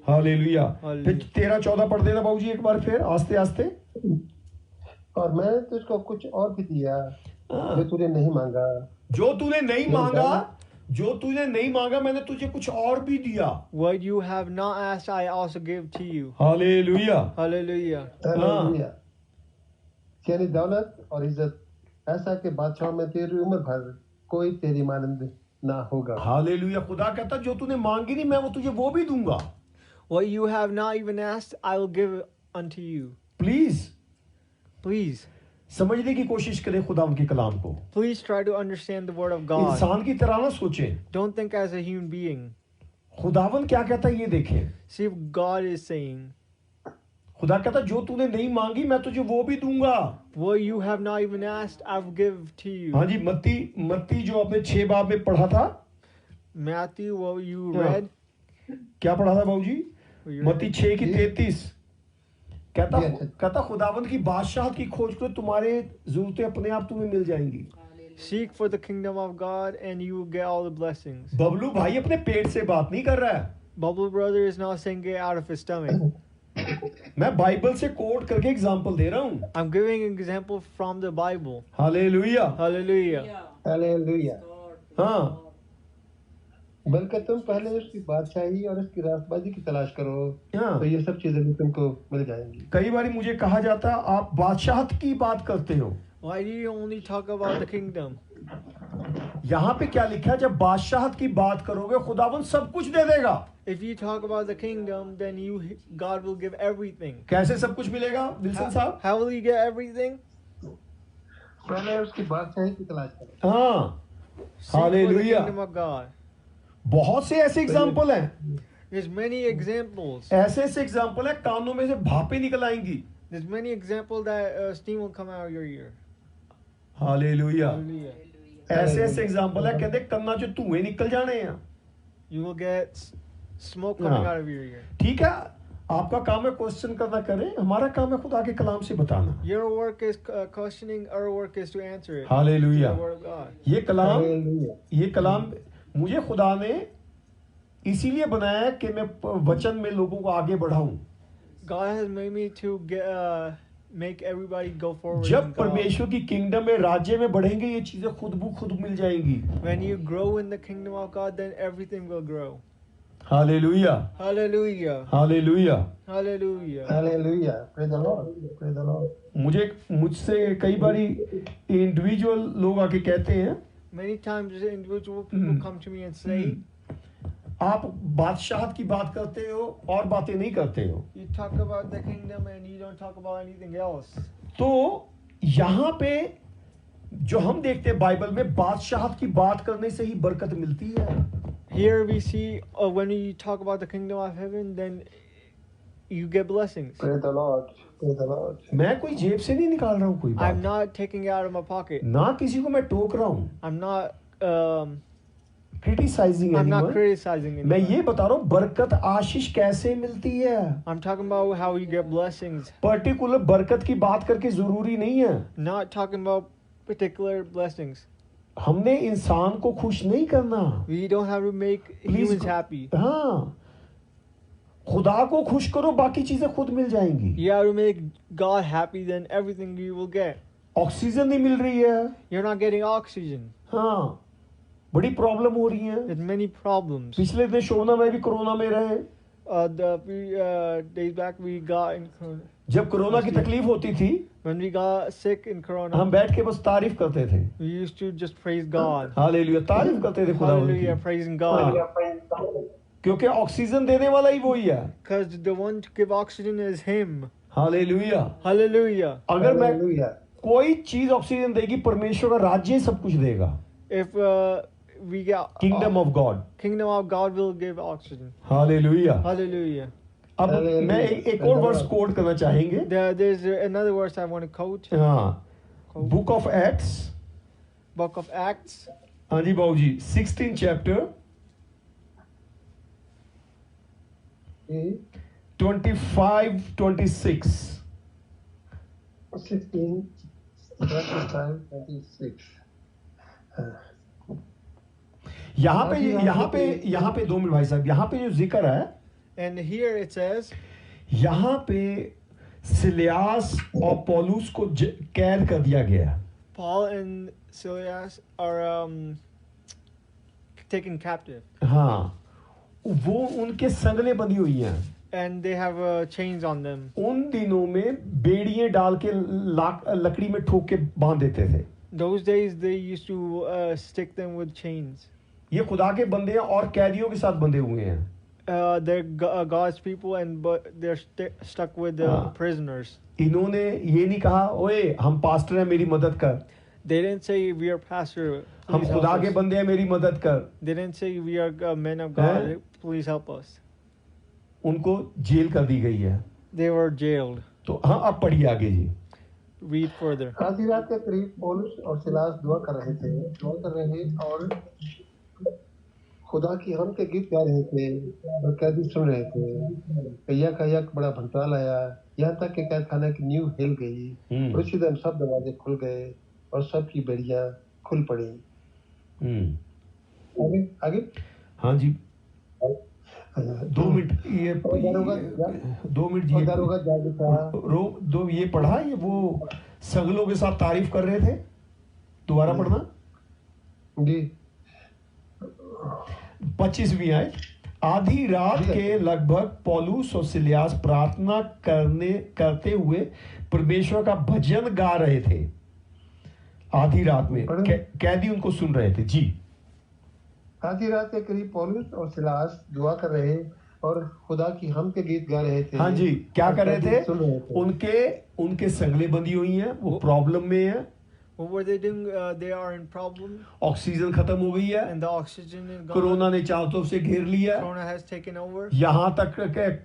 Hallelujah. Hallelujah. फिर 13-14 पढ़ देना बाबूजी एक बार फिर आस्ते आस्ते। और मैंने तुझको कुछ और भी दिया जो तूने नहीं मांगा। जो तूने नहीं मांगा, जो तूने नहीं मांगा मैंने तुझे कुछ और भी दिया। What you have not asked, I also give to you. Hallelujah. Hallelujah. Hallelujah. यानी दौलत और इज्जत, ऐसा कि बादशाह में तेरी उम्र भर कोई तेरी मानंद ना होगा। हालेलुया। खुदा कहता जो तूने मांगी नहीं मैं वो तुझे वो भी दूंगा। What you have not even asked, I will give unto you. Please Please, समझने की कोशिश करें खुदा उनके कलाम को। please try to understand the word of God. इंसान की तरह ना सोचें। Don't think as a human being. खुदावन क्या कहता है ये देखें। See what God is saying. खुदा कहता जो तूने नहीं मांगी मैं तुझे वो भी दूंगा। What you have not even asked, I will give to you. हाँ जी, मत्ती जो आपने 6 बाब में पढ़ा था, Matthew, what you हाँ। read? क्या पढ़ा था बाबूजी? What you मत्ती 6 की 33 कहता जी, अच्छा। कहता खुदावंद की बादशाहत की खोज करो, तुम्हारे जरूरतें अपने आप तुम्हें मिल जाएंगी। Seek for the kingdom of God and you will get all the blessings. Bablu भाई अपने पेट से बात नहीं कर रहा है, Bubble brother is not saying it out of his stomach. मैं बाइबल से कोट करके एग्जांपल दे रहा हूँ। I'm giving an example from the Bible. Hallelujah. Hallelujah. Hallelujah. हाँ, बल्कि तुम पहले उसकी बादशाही और उसकी रास्तबाजी की तलाश करो, हाँ। तो ये सब चीजें भी तुमको मिल जाएंगी। कई बार मुझे कहा जाता है आप बादशाहत की बात करते हो, Why do you only talk about the kingdom? यहाँ पे क्या लिखा है? जब बादशाहत की बात करोगे खुदावन सब कुछ दे देगा। If you talk about the kingdom, then God will give everything. कैसे सब कुछ मिलेगा विल्सन साहब? How will you get everything? पहले उसकी बादशाही की तलाश करो। हाँ, Seek for the hallelujah. kingdom of God. बहुत से ऐसे एग्जाम्पल हैं, There's many examples. ऐसे ऐसे एग्जाम्पल है कानों में से भापें निकल आएंगी। There's many examples that steam will come out of your ear. Hallelujah. Hallelujah. ऐसे ऐसे एग्जाम्पल है, कहते कन्ना जो धुएं निकल जाने हैं। You will get smoke coming हाँ। out of your ear. ठीक है, आपका काम है क्वेश्चन करना, करें, हमारा काम है खुदा के कलाम से बताना। Your work is questioning, our work is to answer it. Hallelujah. The word of God. ये कलाम मुझे खुदा ने इसीलिए बनाया है कि मैं वचन में लोगों को आगे बढ़ाऊं। God has made me to make everybody go forward. जब in God. परमेश्वर की किंगडम में, राज्य में बढ़ेंगे, ये चीजें खुद ब खुद मिल जाएंगी। When you grow in the kingdom of God, then everything will grow. Hallelujah. Hallelujah. Hallelujah. Hallelujah. Hallelujah. Praise the Lord, praise the Lord. मुझसे कई बारी इंडिविजुअल लोग आके कहते हैं Many times individual people come to me and say, आप बादशाहत की बात करते हो और बातें नहीं करते हो। you talk about the kingdom and you don't talk about anything else. तो यहाँ पे जो हम देखते हैं बाइबल में, बादशाहत की बात करने से ही बरकत मिलती है। Here we see when we talk about the kingdom of heaven, then you get blessings. Praise the Lord, praise the Lord. मैं कोई जेब से नहीं निकाल रहा हूँ कोई I'm बात, not taking it out of my pocket. ना किसी को मैं टोक रहा हूँ, I'm not criticizing I'm not anyone. criticizing मैं anyone. ये बता रहा हूँ बरकत आशीष कैसे मिलती है। I'm talking about how you get blessings, particular बरकत की बात करके जरूरी नहीं है। not talking about particular blessings. हमने इंसान को खुश नहीं करना। We don't have to make humans happy. हाँ, खुदा को खुश करो, बाकी चीजें खुद मिल जाएंगी। You have to make God happy, then everything you will get. Oxygen नहीं मिल रही है, You're not getting oxygen. हाँ, बड़ी प्रॉब्लम हो रही है। There's many problems. पिछले दिन शोभना में भी कोरोना में रहे। Days back we got in जब कोरोना की तकलीफ होती थी, when we got sick in Corona, हम बैठ के बस तारीफ करते थे। we used to just praise God. Hallelujah, तारीफ करते थे खुदा Hallelujah, praising God. क्योंकि ऑक्सीजन देने वाला ही वही है। Because the one to give oxygen is Him. Hallelujah. Hallelujah. अगर मैं हालेलुया। कोई चीज ऑक्सीजन देगी, परमेश्वर का राज्य ही सब कुछ देगा। If we get kingdom of God. Kingdom of God will give oxygen. Hallelujah. Hallelujah. अब मैं एक और वर्स कोट करना चाहेंगे। There's another verse I want to quote. हाँ, book of acts. Book of Acts. हाँ जी बाबूजी, 16 चैप्टर 25-26। 16, 25, 26. यहाँ पे 2 मिनट भाई साहब, यहाँ पे जो जिक्र है, And here it says, यहाँ पे सिलियास और पौलुस को कैद कर दिया गया। Paul and Silas are taken captive. हाँ, वो उनके संगले बंधी हुई हैं। And they have chains on them. उन दिनों में बेड़ियां डाल के लकड़ी में ठोक के बांध देते थे। Those days they used to stick them with chains. ये खुदा के बंदे हैं और कैदियों के साथ बंधे हुए हैं। They're God's people, and but they're stuck with the prisoners. इन्होंने ये नहीं कहा, ओए हम पास्टर हैं मेरी मदद कर। They didn't say we are pastor. हम Please खुदा help के us. बंदे हैं मेरी मदद कर। They didn't say we are men of God. Please help us. उनको जेल कर दी गई है। They were jailed. तो हाँ, अब पढ़िए आगे जी। Read further. आधी रात के करीब पौलुस और सिलास दुआ कर रहे और खुदा की हम के गीत गा रहे थे और कैदी सुन रहे थे। यक बड़ा भंटाल आया, यहाँ तक कि कैद खाने की नींव हिल गई और उसी दिन सब दरवाजे खुल गए और सबकी बेड़ियां खुल पड़ी। आगे हाँ जी, 2 मिनट ये 2 मिनट जी, दो ये पढ़ा, ये वो संगलों के साथ तारीफ कर रहे थे। दोबारा पढ़ना जी। 25वीं आयत। आधी रात के लगभग पौलुस और सिलियास प्रार्थना करते हुए परमेश्वर का भजन गा रहे थे। आधी रात में कैदी उनको सुन रहे थे जी। आधी रात के करीब पौलुस और सिलास दुआ कर रहे और खुदा की हम के गीत गा रहे थे। हाँ जी, क्या कर रहे थे? सुन रहे थे। उनके संगले बंधी हुई हैं, वो प्रॉब्लम में है। What were they doing? They are in problem. Oxygen खत्म हो गई है, And the oxygen is gone. Corona ने चारों तरफ से घेर लिया। Corona has taken over. यहाँ तक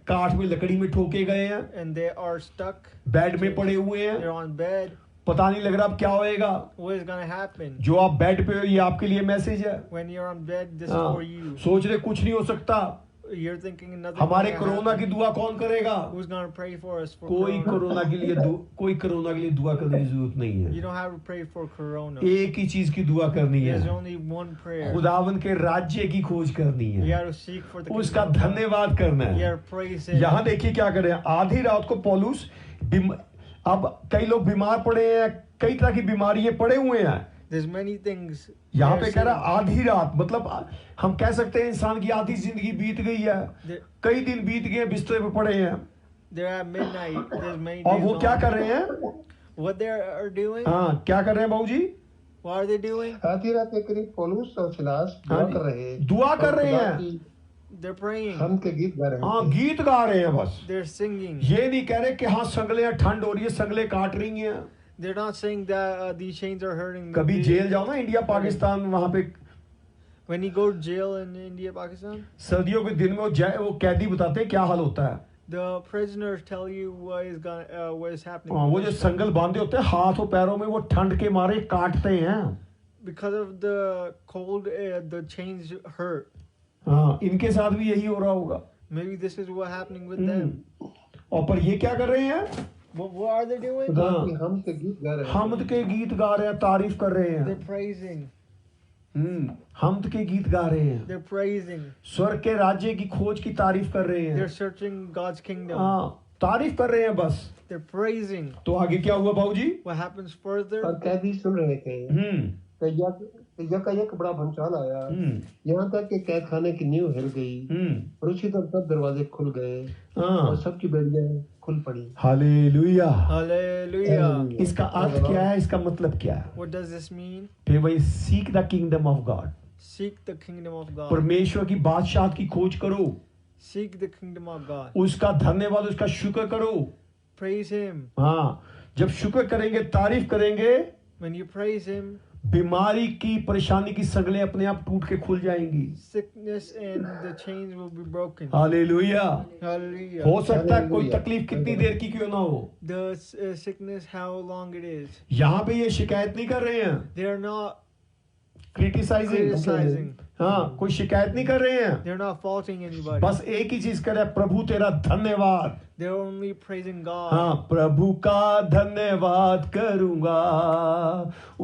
काठ में लकड़ी में ठोके गए हैं, And they are stuck. Bed में पड़े हुए हैं। They're on bed. पता नहीं लग रहा अब क्या होएगा। What is gonna happen? जो आप बेड पे हो, ये आपके लिए मैसेज है। When you're on bed, this is हाँ, for you. सोच रहे कुछ नहीं हो सकता, You're thinking nothing. हमारे gonna कोरोना happen. की दुआ कौन करेगा? Who's gonna pray for us for कोई Corona? कोरोना के लिए दुआ करने की जरूरत नहीं You है। don't have to pray for Corona. एक ही चीज की दुआ करनी है, There's only one prayer. खुदावन के राज्य की खोज करनी You है, have to seek for the उसका kingdom of God. धन्यवाद करना You है। have to praise Him. यहाँ देखिए क्या कर रहे हैं। आधी रात को पौलुस अब कई लोग बीमार पड़े हैं, कई तरह की बीमारियां पड़े हुए हैं। There's many things. यहाँ पे कह रहा आधी रात, मतलब हम कह सकते हैं इंसान की आधी जिंदगी बीत गई है, कई दिन बीत गए, बिस्तर पे पड़े हैं। They're at midnight. There's many और days वो क्या long. कर रहे हैं? What they are doing? हाँ, क्या कर रहे हैं बाबू जी? What are they doing? आधी रात के करीब पौलुस और सिलास दुआ कर रहे दुआ कर रहे हैं, They're praying. हम के गीत गा रहे हाँ थे। गीत गा रहे हैं बस। They're singing. ये नहीं कह रहे कि हाँ संगले ठंड हो रही है, संगले काट रही हैं। They're not saying that these chains are hurting. कभी जेल जाओ ना, इंडिया पाकिस्तान, वहां पे When you go to jail in India, Pakistan, सर्दियों के दिन में वो कैदी बताते हैं क्या हाल होता है। the prisoners tell you what is happening. हाँ, वो जो संगल बांधे होते हैं हाथ और पैरों में, वो ठंड के मारे काटते हैं। Because of the cold, the chains hurt. हाँ, इनके साथ भी यही हो रहा होगा। Maybe this is what happening with them. और पर ये क्या कर रहे हैं? What are they doing? खुदा की हम के गीत गा रहे हमद के गीत गा रहे हैं, तारीफ कर रहे हैं। They're praising. हमद के गीत गा रहे हैं, They're praising. स्वर्ग के राज्य की खोज की तारीफ कर रहे हैं। They're searching God's kingdom. हाँ, तारीफ कर रहे हैं बस। They're praising. तो आगे क्या हुआ बाबूजी? What happens further? और कैदी सुन रहे थे। यकायक बड़ा भूचाल आया, यहाँ तक कि कैद खाने की नींव हिल गई और उसी तरह सब दरवाजे खुल गए और सबकी बेड़ियां खुल पड़ी। हालेलुया। Hallelujah. इसका अर्थ क्या है? इसका मतलब क्या है? What does this mean? फिर वही seek the kingdom of God, Seek the kingdom of God. परमेश्वर की बादशाह की खोज करो, Seek the kingdom of God. उसका धन्यवाद, उसका शुक्र करो। Praise Him. हाँ, जब शुक्र करेंगे, तारीफ करेंगे, When you praise Him, बीमारी की, परेशानी की सगले अपने आप टूट के खुल जाएंगी। sickness and the chains will be broken. Hallelujah. Hallelujah. हो सकता है कोई तकलीफ कितनी देर की क्यों ना हो, The sickness, how long it is. यहाँ पे ये शिकायत नहीं कर रहे हैं, They are not criticizing, criticizing. हाँ, कोई शिकायत नहीं कर रहे हैं, They're not faulting anybody. बस एक ही चीज करे, प्रभु तेरा धन्यवाद। They're only praising God. हाँ, प्रभु का धन्यवाद करूंगा,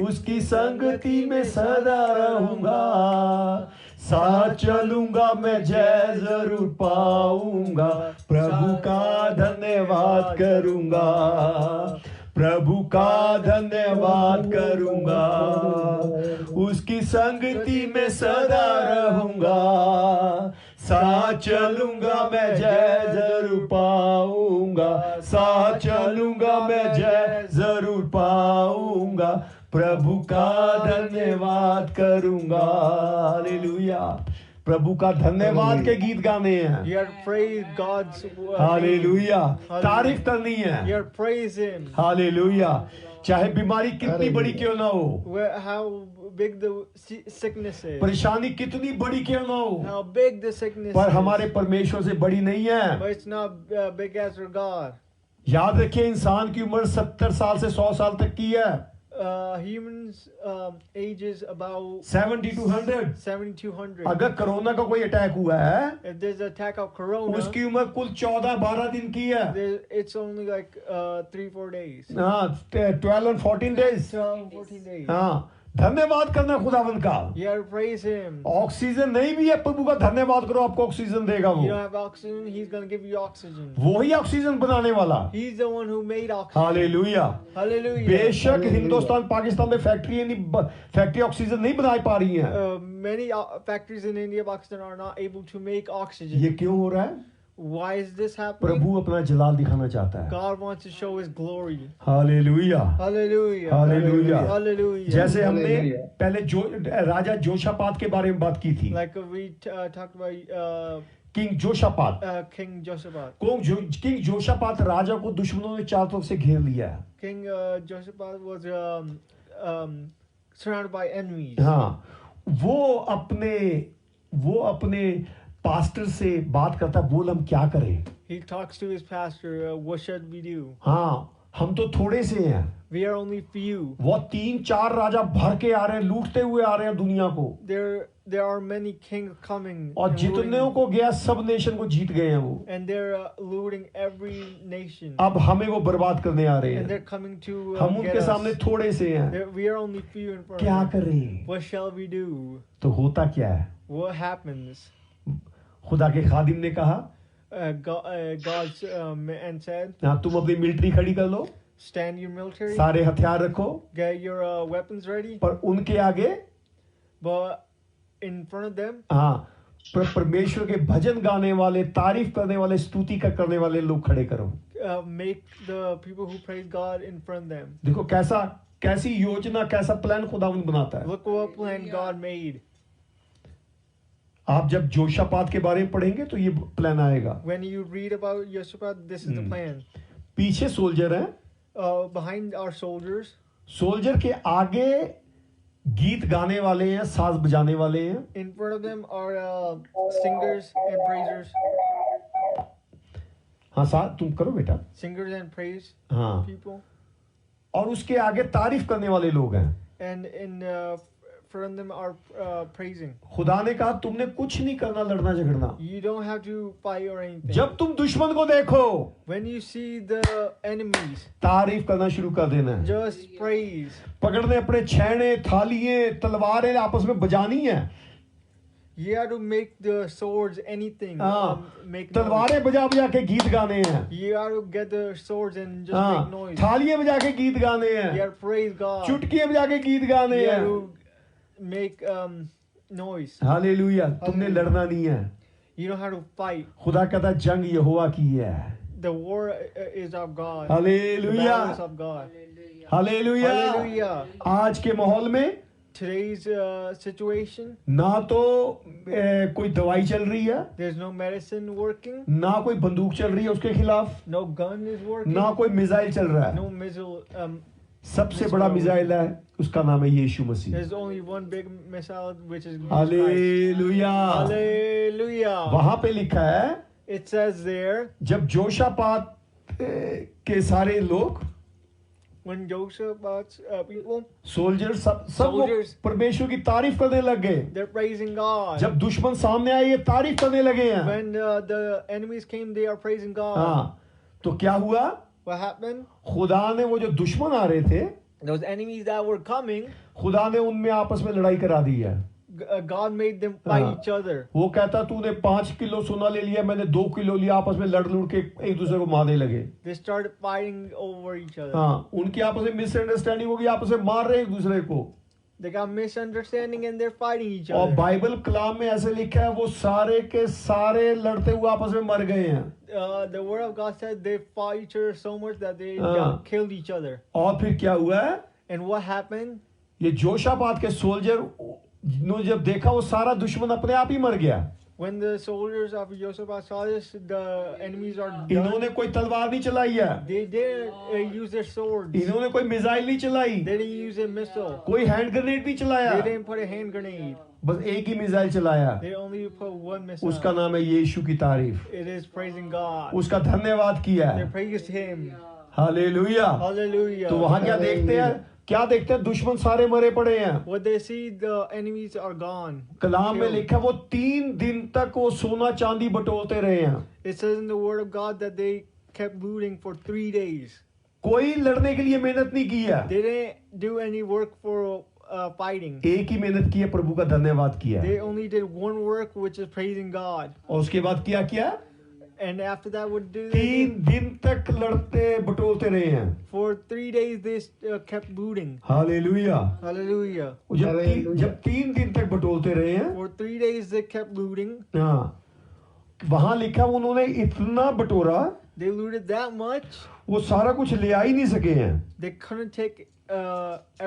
उसकी संगति में सदा रहूंगा, साथ चलूंगा मैं जय जरूर पाऊंगा, प्रभु का धन्यवाद करूंगा, प्रभु का धन्यवाद करूंगा, उसकी संगति में सदा रहूंगा, साथ चलूंगा मैं जय जरूर पाऊंगा, साथ चलूंगा मैं जय जरूर पाऊंगा, प्रभु का धन्यवाद करूंगा। हालेलुया। प्रभु का धन्यवाद के गीत गाने हैं। You are praise God's name. Hallelujah. तारीफ करनी है। You are praise Him. Hallelujah. चाहे बीमारी कितनी बड़ी क्यों ना हो, How big the sickness is, परेशानी कितनी बड़ी क्यों ना हो, how big the sickness पर is, हमारे परमेश्वर से बड़ी नहीं है। but it's not big as our God. याद रखिए, इंसान की उम्र 70 साल से 100 साल तक की है। Humans age is about 70 to 100। 7,200. अगर कोरोना का कोई अटैक हुआ है, If there's an attack of corona, उसकी उम्र कुल 14-12 दिन की है। it's only like 3-4 days. हाँ, 12 and 14 days। 12-14 days. हाँ, धन्यवाद करना खुदावन का। You have to praise Him. Oxygen नहीं भी है, प्रभु का धन्यवाद करो, आपको ऑक्सीजन देगा वो। You don't have oxygen, He's going to give you oxygen. वही ऑक्सीजन बनाने वाला। He's the one who made oxygen. Hallelujah. Hallelujah. बेशक हिंदुस्तान पाकिस्तान में फैक्ट्री ऑक्सीजन नहीं बना पा रही हैं। Many factories in India, Pakistan are not able to make oxygen. ये क्यों हो रहा है? Why is this happening? प्रभु अपना जलाल दिखाना चाहता है। God wants to show His glory. Hallelujah. Hallelujah. Hallelujah. Hallelujah. जैसे हमने पहले राजा जोशापात के बारे में बात की थी। Like we talked about King Josaphat. King Josaphat. King Josaphat राजा को दुश्मनों ने चारों तरफ से घेर लिया है। King Josaphat was surrounded by enemies. हाँ, वो अपने पास्टर से बात करता, बोल हम क्या करें। He talks to his pastor, what should we do? हाँ, हम तो थोड़े से हैं। We are only few. वो 3-4 राजा भर के आ रहे हैं, लूटते हुए आ रहे हैं दुनिया को। There are many kings coming. और जितने को गया सब नेशन को जीत गए हैं वो। And they're looting every nation. अब हमें वो बर्बाद करने आ रहे And हैं। they're coming to हम get उनके us. सामने थोड़े से हैं। We are only few in front. क्या करें? What shall we do? तो होता क्या है? What happens? खुदा के खादिम ने कहा, God's man said, हाँ, तुम अपनी मिलिट्री खड़ी कर लो, stand your military, सारे हथियार रखो, get your weapons ready, पर उनके आगे, but in front of them, हाँ, परमेश्वर के भजन गाने वाले, तारीफ करने वाले, स्तुति करने वाले लोग खड़े करो। make the people who praise God in front of them. देखो कैसी योजना, कैसा प्लान खुदावंद बनाता है। Look what plan God made. आप जब जोशापात के बारे में पढ़ेंगे तो ये प्लान आएगा। When you read about Jehoshaphat, this is the plan. पीछे सोल्जर हैं, behind our soldiers. सोल्जर के आगे गीत गाने वाले हैं, साज बजाने वाले हैं। In front of them are singers and praisers. हाँ, साथ तुम करो बेटा। Singers and praise हाँ, people. और उसके आगे तारीफ करने वाले लोग हैं। And in front of them are praising. खुदा ने कहा तुमने कुछ नहीं करना, लड़ना झगड़ना। You don't have to fight or anything. जब तुम दुश्मन को देखो, When you see the enemies, तारीफ करना शुरू कर देना है। just praise. पकड़ने अपने छैने, थालियां, तलवारें आपस में बजानी है। You have to make the swords anything. Make noise. तलवारें बजा बजा के गीत गाने हैं। You have to get the swords and just make noise. थालियां बजा के गीत गाने हैं। You have to praise God. चुटकियां बजा के गीत गाने You हैं। have to make noise. Hallelujah, तुमने लड़ना नहीं है। You don't have to fight. खुदा कहता जंग यहोवा की है। The war is of God. The hallelujah, battle is of God. Hallelujah. Hallelujah. आज के माहौल में Today's situation, ना तो कोई दवाई चल रही है, there's no medicine working, ना कोई बंदूक चल रही है उसके खिलाफ, no gun is working, ना कोई मिसाइल चल रहा है। no missile. सबसे बड़ा मिसाइल है, उसका नाम है यीशु मसीह। There's only one big missile, which is Jesus Christ. Hallelujah. Hallelujah. वहां पे लिखा है, It says there, जब जोशापात के सारे लोग, when Joseph's people, सोल्जर सब वो Soldiers. परमेश्वर की तारीफ करने लग गए। they're praising God. जब दुश्मन सामने आए ये तारीफ करने लगे हैं। When the enemies came, they are praising God. हाँ, तो क्या हुआ? What happened? खुदा ने वो जो दुश्मन आ रहे थे, Those enemies that were coming, खुदा ने उनमें आपस में लड़ाई करा दी है। God made them fight हाँ। each other. वो कहता तूने 5 किलो सोना ले लिया, मैंने 2 किलो लिया, आपस में लड़ लुड़ के एक दूसरे को मारने लगे। They started fighting over each other. हाँ, उनकी आपस में मिसअंडरस्टैंडिंग होगी, आपस में मार रहे एक दूसरे को। They got misunderstanding and they're fighting each और other. बाइबल कलाम में ऐसे लिखा है, वो सारे के सारे लड़ते हुए आपस में मर गए हैं। The word of God said they fought each other so much that they हाँ। killed each other. और फिर क्या हुआ है? And what happened? ये जोशापात के सोल्जर ने जब देखा, वो सारा दुश्मन अपने आप ही मर गया। When the soldiers of Jehoshaphat saw this, the enemies are इन्होंने done. कोई तलवार नहीं चलाई है, They didn't use their swords. इन्होंने कोई मिसाइल नहीं चलाई, They didn't use a missile. कोई हैंड ग्रेनेड नहीं चलाया, They didn't put a hand grenade. बस एक ही मिसाइल चलाया। They only put one missile. उसका नाम है यीशु की तारीफ, It is praising God. उसका धन्यवाद किया They है। praised Him. हालेलुया। Hallelujah. तो वहां क्या देखते हैं? क्या देखते हैं? दुश्मन सारे मरे पड़े हैं। What they see, the enemies are gone. कलाम में Killed. लिखा वो 3 दिन तक वो सोना चांदी बटोरते रहे हैं। It says in the Word of God that they kept looting for 3 days. कोई लड़ने के लिए मेहनत नहीं की है, They didn't do any work for fighting. एक ही मेहनत की है, प्रभु का धन्यवाद किया है। They only did one work, which is praising God. और उसके बाद क्या किया? And after that, what did 3 दिन तक लड़ते बटोरते रहे हैं। For 3 days, they kept looting. Hallelujah. Hallelujah. जब 3 दिन तक बटोरते रहे हैं, For 3 days, they kept looting. हाँ, वहां लिखा उन्होंने इतना बटोरा, They looted that much, वो सारा कुछ ले आ ही नहीं सके हैं। they couldn't take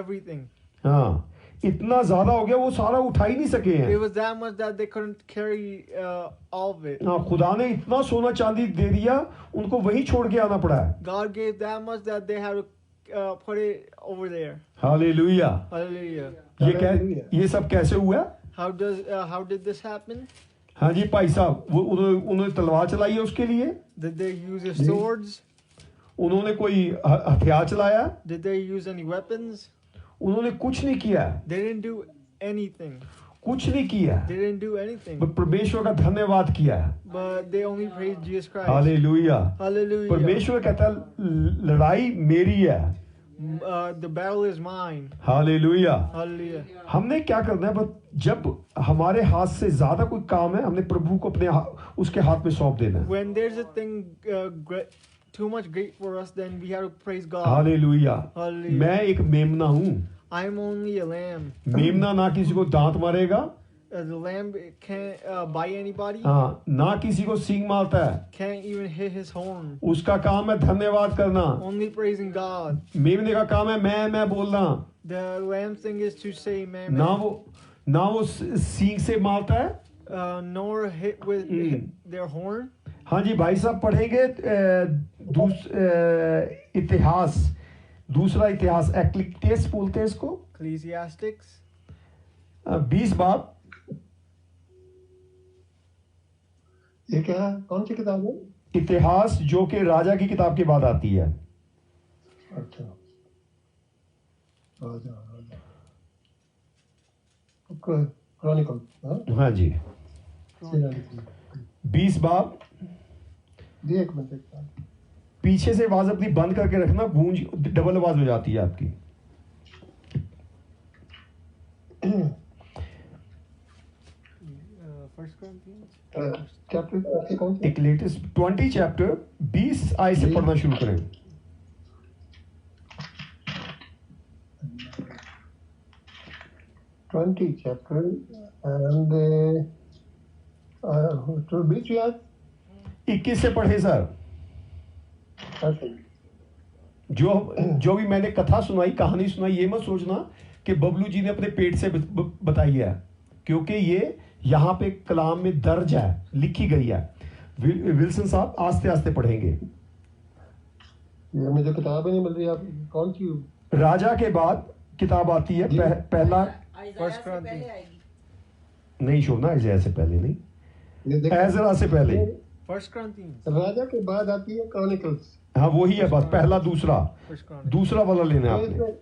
everything. हाँ, इतना ज्यादा हो गया, वो सारा उठा ही नहीं सके It हैं। was that much that they couldn't carry all of it. हाँ, खुदा ने इतना सोना चांदी दे दिया, उनको वहीं छोड़ के आना पड़ा है। God gave that much that they had to put it over there. Hallelujah. Hallelujah. ये सब कैसे हुआ? How did this happen? हाँ जी भाई साहब, वो उन्होंने तलवार चलाई है उसके लिए, Did they use their swords? उन्होंने कोई हथियार चलाया, Did they use any weapons? उन्होंने कुछ नहीं किया, They didn't do anything. कुछ नहीं किया, They didn't do anything. बस परमेश्वर का धन्यवाद किया। But they only praised Jesus Christ. Hallelujah. Hallelujah. परमेश्वर कहता है लड़ाई मेरी है। The battle is mine. Hallelujah. Hallelujah. हमने क्या करना है? बस जब हमारे हाथ से ज्यादा कोई काम है, हमने प्रभु को अपने उसके हाथ में सौंप देना है। When there's a thing too much great for us, then we have to praise God. Hallelujah. Hallelujah. मैं एक मेमना हूँ। I'm only a lamb. मेमना ना किसी को दांत मारेगा, The lamb can't bite anybody. हाँ, ना किसी को सींग मारता है, Can't even hit his horn. उसका काम है धन्यवाद करना। Only praising God. मेमने का काम है मैं बोलना। The lamb thing is to say, man, ना वो सींग से मारता है। nor hit with their horn. हाँ जी भाई साहब, पढ़ेंगे इतिहास, दूसरा इतिहास, एक्लिक्टेस बोलते हैं इसको, Ecclesiastics. 20 बाब। ये क्या है? कौन सी किताब है? इतिहास जो कि राजा की किताब के बाद आती है। अच्छा, राजा क्रॉनिकल। हाँ जी, 20 बाब। जी एक मिनट देखता हूँ। पीछे से आवाज अपनी बंद करके रखना, गूंज डबल आवाज हो जाती है आपकी। First Corinthians. चैप्टर कौन सी? एक्लेटिस 20 चैप्टर 20 आयत से पढ़ना शुरू करें। 20 chapter and to which you are 21 से पढ़े सर। okay. जो भी मैंने कथा सुनाई, कहानी सुनाई, ये मत सोचना कि बबलू जी ने अपने पेट से बताई है, क्योंकि ये यहाँ पे कलाम में दर्ज है, लिखी गई है। विल्सन साहब आस्ते आस्ते पढ़ेंगे। ये मुझे किताब ही नहीं मिल रही, आप कौन सी? राजा के बाद किताब आती है, पहला फर्स्ट क्रांति नहीं शोभना, इज़राइल से पहले नहीं, ये देखो, एजरा से पहले। फर्स्ट क्रांति राजा के बाद आती है क्रॉनिकल्स। हाँ वही है, बस पहला दूसरा फर्स्ट क्रांति दूसरा वाला लेना है तो आपने। इसमें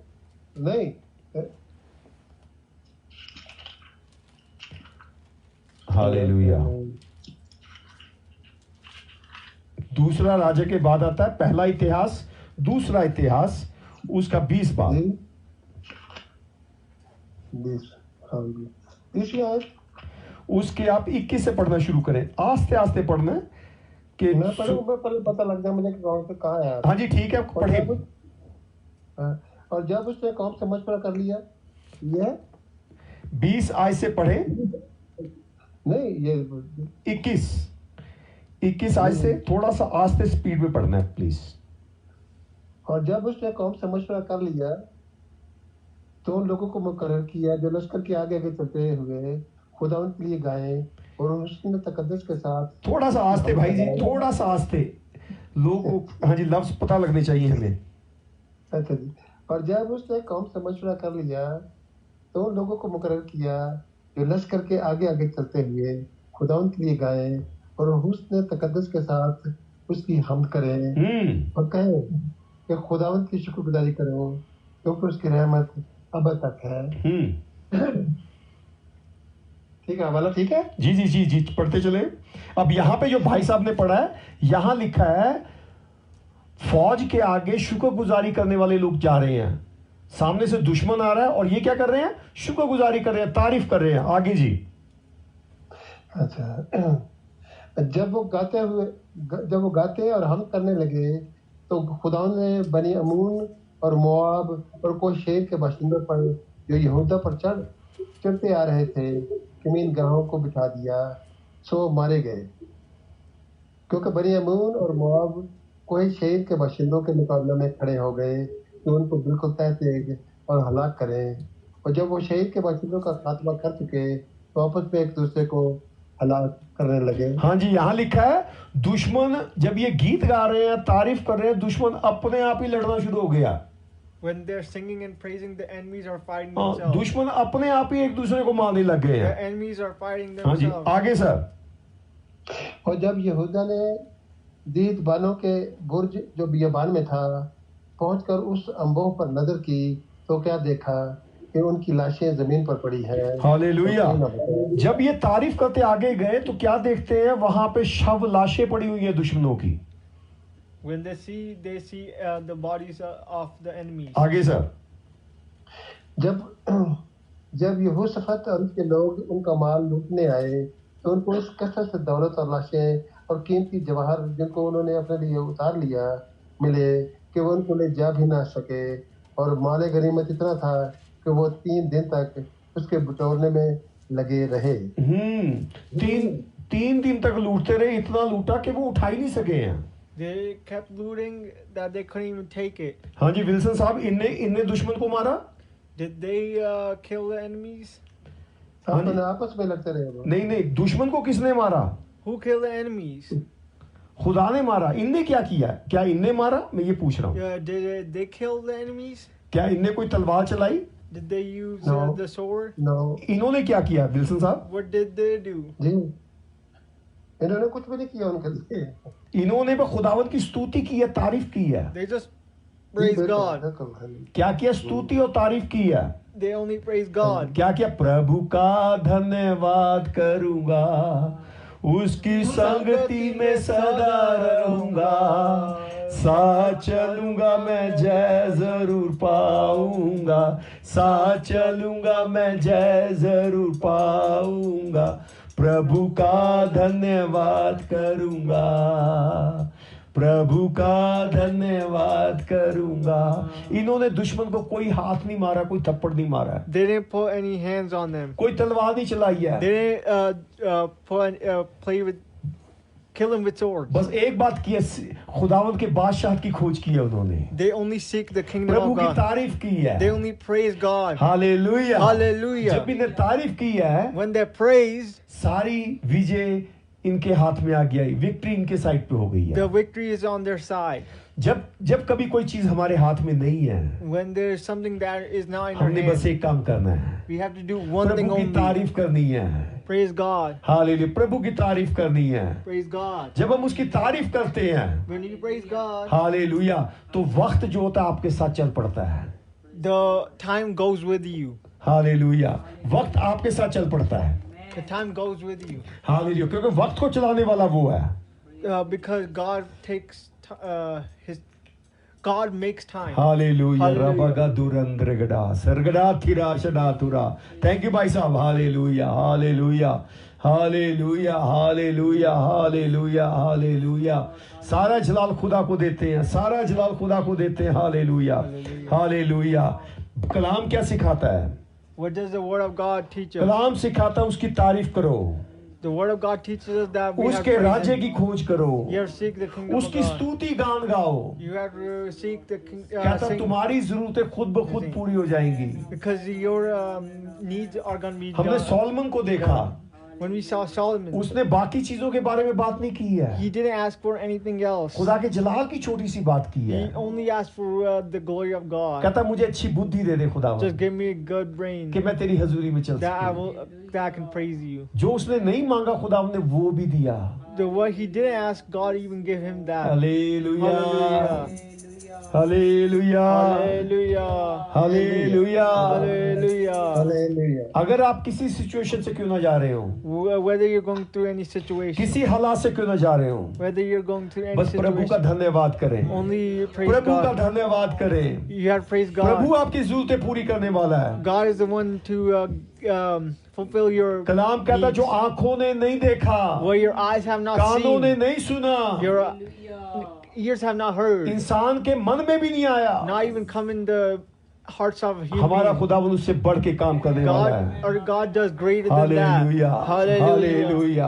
नहीं हालेलुया। दूसरा राजा के बाद आता है पहला इतिहास, दूसरा इतिहास, उसका 20 बार। 20 आयत उसके आप 21 से पढ़ना शुरू करें, आस्ते आस्ते पढ़ना है कि मैं पढ़ूंगा, पहले पता लग जाए मुझे कि कौन से कहाँ है। हाँ जी ठीक है, पढ़े। और जब उसने कौम समझ पर कर लिया, ये 20 आयत से पढ़े, नहीं ये 21 आयत से थोड़ा सा आस्ते स्पीड में पढ़ना है प्लीज। और जब उसने कौम समझ पर कर लिया तो उन लोगों को मुकर्रर किया जो लश्कर के आगे आगे चलते हुए खुदावंद के लिए गाएं और उसने तकद्दुस के साथ। थोड़ा सा आस्ते भाई जी, थोड़ा सा आस्ते, लोगों हाँ जी लफ्ज पता लगने चाहिए हमें। अच्छा जी। और जब उसने कौम से मशवरा कर लिया तो उन लोगों को मुकर्रर किया जो लश्कर के आगे आगे चलते हुए खुदावंद के लिए गाएं और हुस्न तकद्दुस के साथ उसकी हमद करें और कहें कि खुदावंद की शुक्रगुजारी करो क्योंकि उसकी रहमत अब तक है। ठीक है, हवाला ठीक है? जी जी जी जी, पढ़ते चले। अब यहाँ पे जो भाई साहब ने पढ़ा है, यहाँ लिखा है फौज के आगे शुक्रगुजारी करने वाले लोग जा रहे हैं, सामने से दुश्मन आ रहा है और ये क्या कर रहे हैं? शुक्रगुजारी कर रहे हैं, तारीफ कर रहे हैं। आगे जी। अच्छा, जब वो गाते और हम करने लगे तो खुदा ने बनी अमून और मोआब और कोई शेर के बाशिंदों पर जो यहूदा पर चढ़ते आ रहे थे कमीन गाहों को बिठा दिया, सो मारे गए, क्योंकि बनी अमून और मोआब कोई शेर के बाशिंदों के मुकाबले में खड़े हो गए कि उनको बिल्कुल तहत और हलाक करें। और जब वो शहीद के बाशिंदों का खात्मा कर चुके तो आपस में एक दूसरे को हलाक करने लगे। हाँ जी, यहाँ लिखा है दुश्मन जब ये गीत गा रहे हैं, तारीफ कर रहे हैं, दुश्मन अपने आप ही लड़ना शुरू हो गया। When they're singing and praising, the enemies are fighting themselves. दुश्मन अपने आप ही एक दूसरे को मारने लग गए The हैं। enemies are fighting हाँ जी, themselves. आगे सर। और जब यहूदा ने दीद बानों के बुर्ज जो बियाबान में था पहुंचकर उस अंबों पर नजर की तो क्या देखा कि उनकी लाशें जमीन पर पड़ी है। हालेलुया। जब ये तारीफ करते आगे गए तो क्या देखते हैं? वहां पे शव लाशें पड़ी हुई है दुश्मनों की। When they see the bodies of the enemies. आगे सर। जब यहोशफत और उसके लोग उनका माल लूटने आए तो उनको इस कसरत से दौलत और लाशें और कीमती जवाहर जिनको उन्होंने अपने लिए उतार लिया मिले कि वो उनको ले जा भी ना सके, और माले गनीमत इतना था कि वो 3 दिन तक उसके बटोरने में लगे रहे। तीन दिन तक लूटते रहे, इतना लूटा कि वो उठा ही नहीं सके हैं। They kept looting that they couldn't even take it. हाँ जी, विल्सन साहब, इनने दुश्मन को मारा? Did they kill the enemies? अपने आपस में लड़ते रहे वो। नहीं, दुश्मन को किसने मारा? Who killed the enemies? खुदा ने मारा। इनने क्या किया? क्या इनने मारा? मैं ये पूछ रहा हूँ। Did they kill the enemies? क्या इनने कोई तलवार चलाई? Did they use No. the sword? No. इन्होंने क्या किया विल्सन साहब? What did they do? जी, इन्होंने कुछ भी नहीं किया उनके लिए। इन्होंने बस खुदावंद की स्तुति की है, तारीफ की है। They just praised God. क्या किया? स्तुति और तारीफ की है। They only praised God. क्या किया? प्रभु का धन्यवाद करूंगा, उसकी संगति में सदा रहूंगा, साथ चलूंगा मैं जय जरूर पाऊंगा, साथ चलूंगा मैं जय जरूर पाऊंगा, प्रभु का धन्यवाद करूंगा, प्रभु का धन्यवाद करूंगा। इन्होंने दुश्मन को कोई हाथ नहीं मारा, कोई थप्पड़ नहीं मारा, They didn't put any hands on them. कोई तलवार नहीं चलाई है। They didn't kill him with swords. बस एक बात की है, खुदावंद के बादशाह की खोज की है उन्होंने, They only seek the kingdom Prabhu of की God. तारीफ की है। They only praise God. Hallelujah, Hallelujah. जब इन्हें तारीफ की है, When they praised, सारी विजय इनके हाथ में आ गई, विक्ट्री इनके साइड पे हो गई है। the victory is on their side. जब कभी कोई चीज हमारे हाथ में नहीं है, When there's something that is not in our हमने बस hands, एक काम करना है, we have to do one thing प्रभु की only. तारीफ करनी है। Praise God. हालेलुया, प्रभु की तारीफ करनी है। Praise God. जब हम उसकी तारीफ करते हैं, When you praise God, hallelujah, तो वक्त जो होता है आपके साथ चल पड़ता है। the time goes with you. Hallelujah, वक्त आपके साथ चल पड़ता है। The time goes with you. Hallelujah, क्योंकि वक्त को चलाने वाला वो है। Because God God makes time. Hallelujah, Hallelujah. रबगा दुरंद्रगड़ा सरगड़ा थिरा शडा Tura. Thank you भाई साहब। Hallelujah, hallelujah, hallelujah, hallelujah, hallelujah, hallelujah. सारा जलाल खुदा को देते हैं, सारा जलाल खुदा को देते हैं। Hallelujah, hallelujah. कलाम क्या सिखाता है? What does the word of God teach us? कलाम सिखाता है उसकी तारीफ करो, The word of God teaches us that we have उसके to राज्य praise की Him. खोज करो, You have to seek the kingdom of उसकी God. स्तुति गान गाओ। You have to seek the कहता sing, तुम्हारी जरूरतें खुद ब खुद पूरी हो जाएंगी। because your needs are going to be हमने done. सोलोमन को देखा, When we saw Solomon, उसने बाकी चीजों के बारे में बात नहीं की है, he didn't ask for anything else. खुदा के जलाल की छोटी सी बात की है। He only asked for the glory of God. कहता मुझे अच्छी बुद्धि दे दे खुदा, Just give me a good brain कि मैं तेरी हजूरी में चल सकूं। that I can praise you. जो उसने नहीं मांगा खुदा ने वो भी दिया। What he didn't ask, God even gave him that. Hallelujah, Hallelujah. Hallelujah, Hallelujah. Hallelujah. Hallelujah. Hallelujah. अगर आप किसी सिचुएशन से क्यों ना जा रहे हो, Whether you're going through any situation, किसी हालात से क्यों ना जा रहे हो, whether you're going through any बस प्रभु का situation, धन्यवाद करें, only praise प्रभु का God. धन्यवाद करें। You have to praise Prabhu God. आपकी जरूरतें पूरी करने वाला है। God is the one to fulfill your कलाम कहता needs. जो आंखों ने नहीं देखा, What your eyes have not कानों ने seen, नहीं सुना, your ears have not heard, इंसान के मन में भी नहीं आया, not even come in the hearts of human हमारा beings. खुदावंद उससे बढ़ के काम करने वाला है। God, or God does greater than that. Hallelujah, hallelujah, Hallelujah.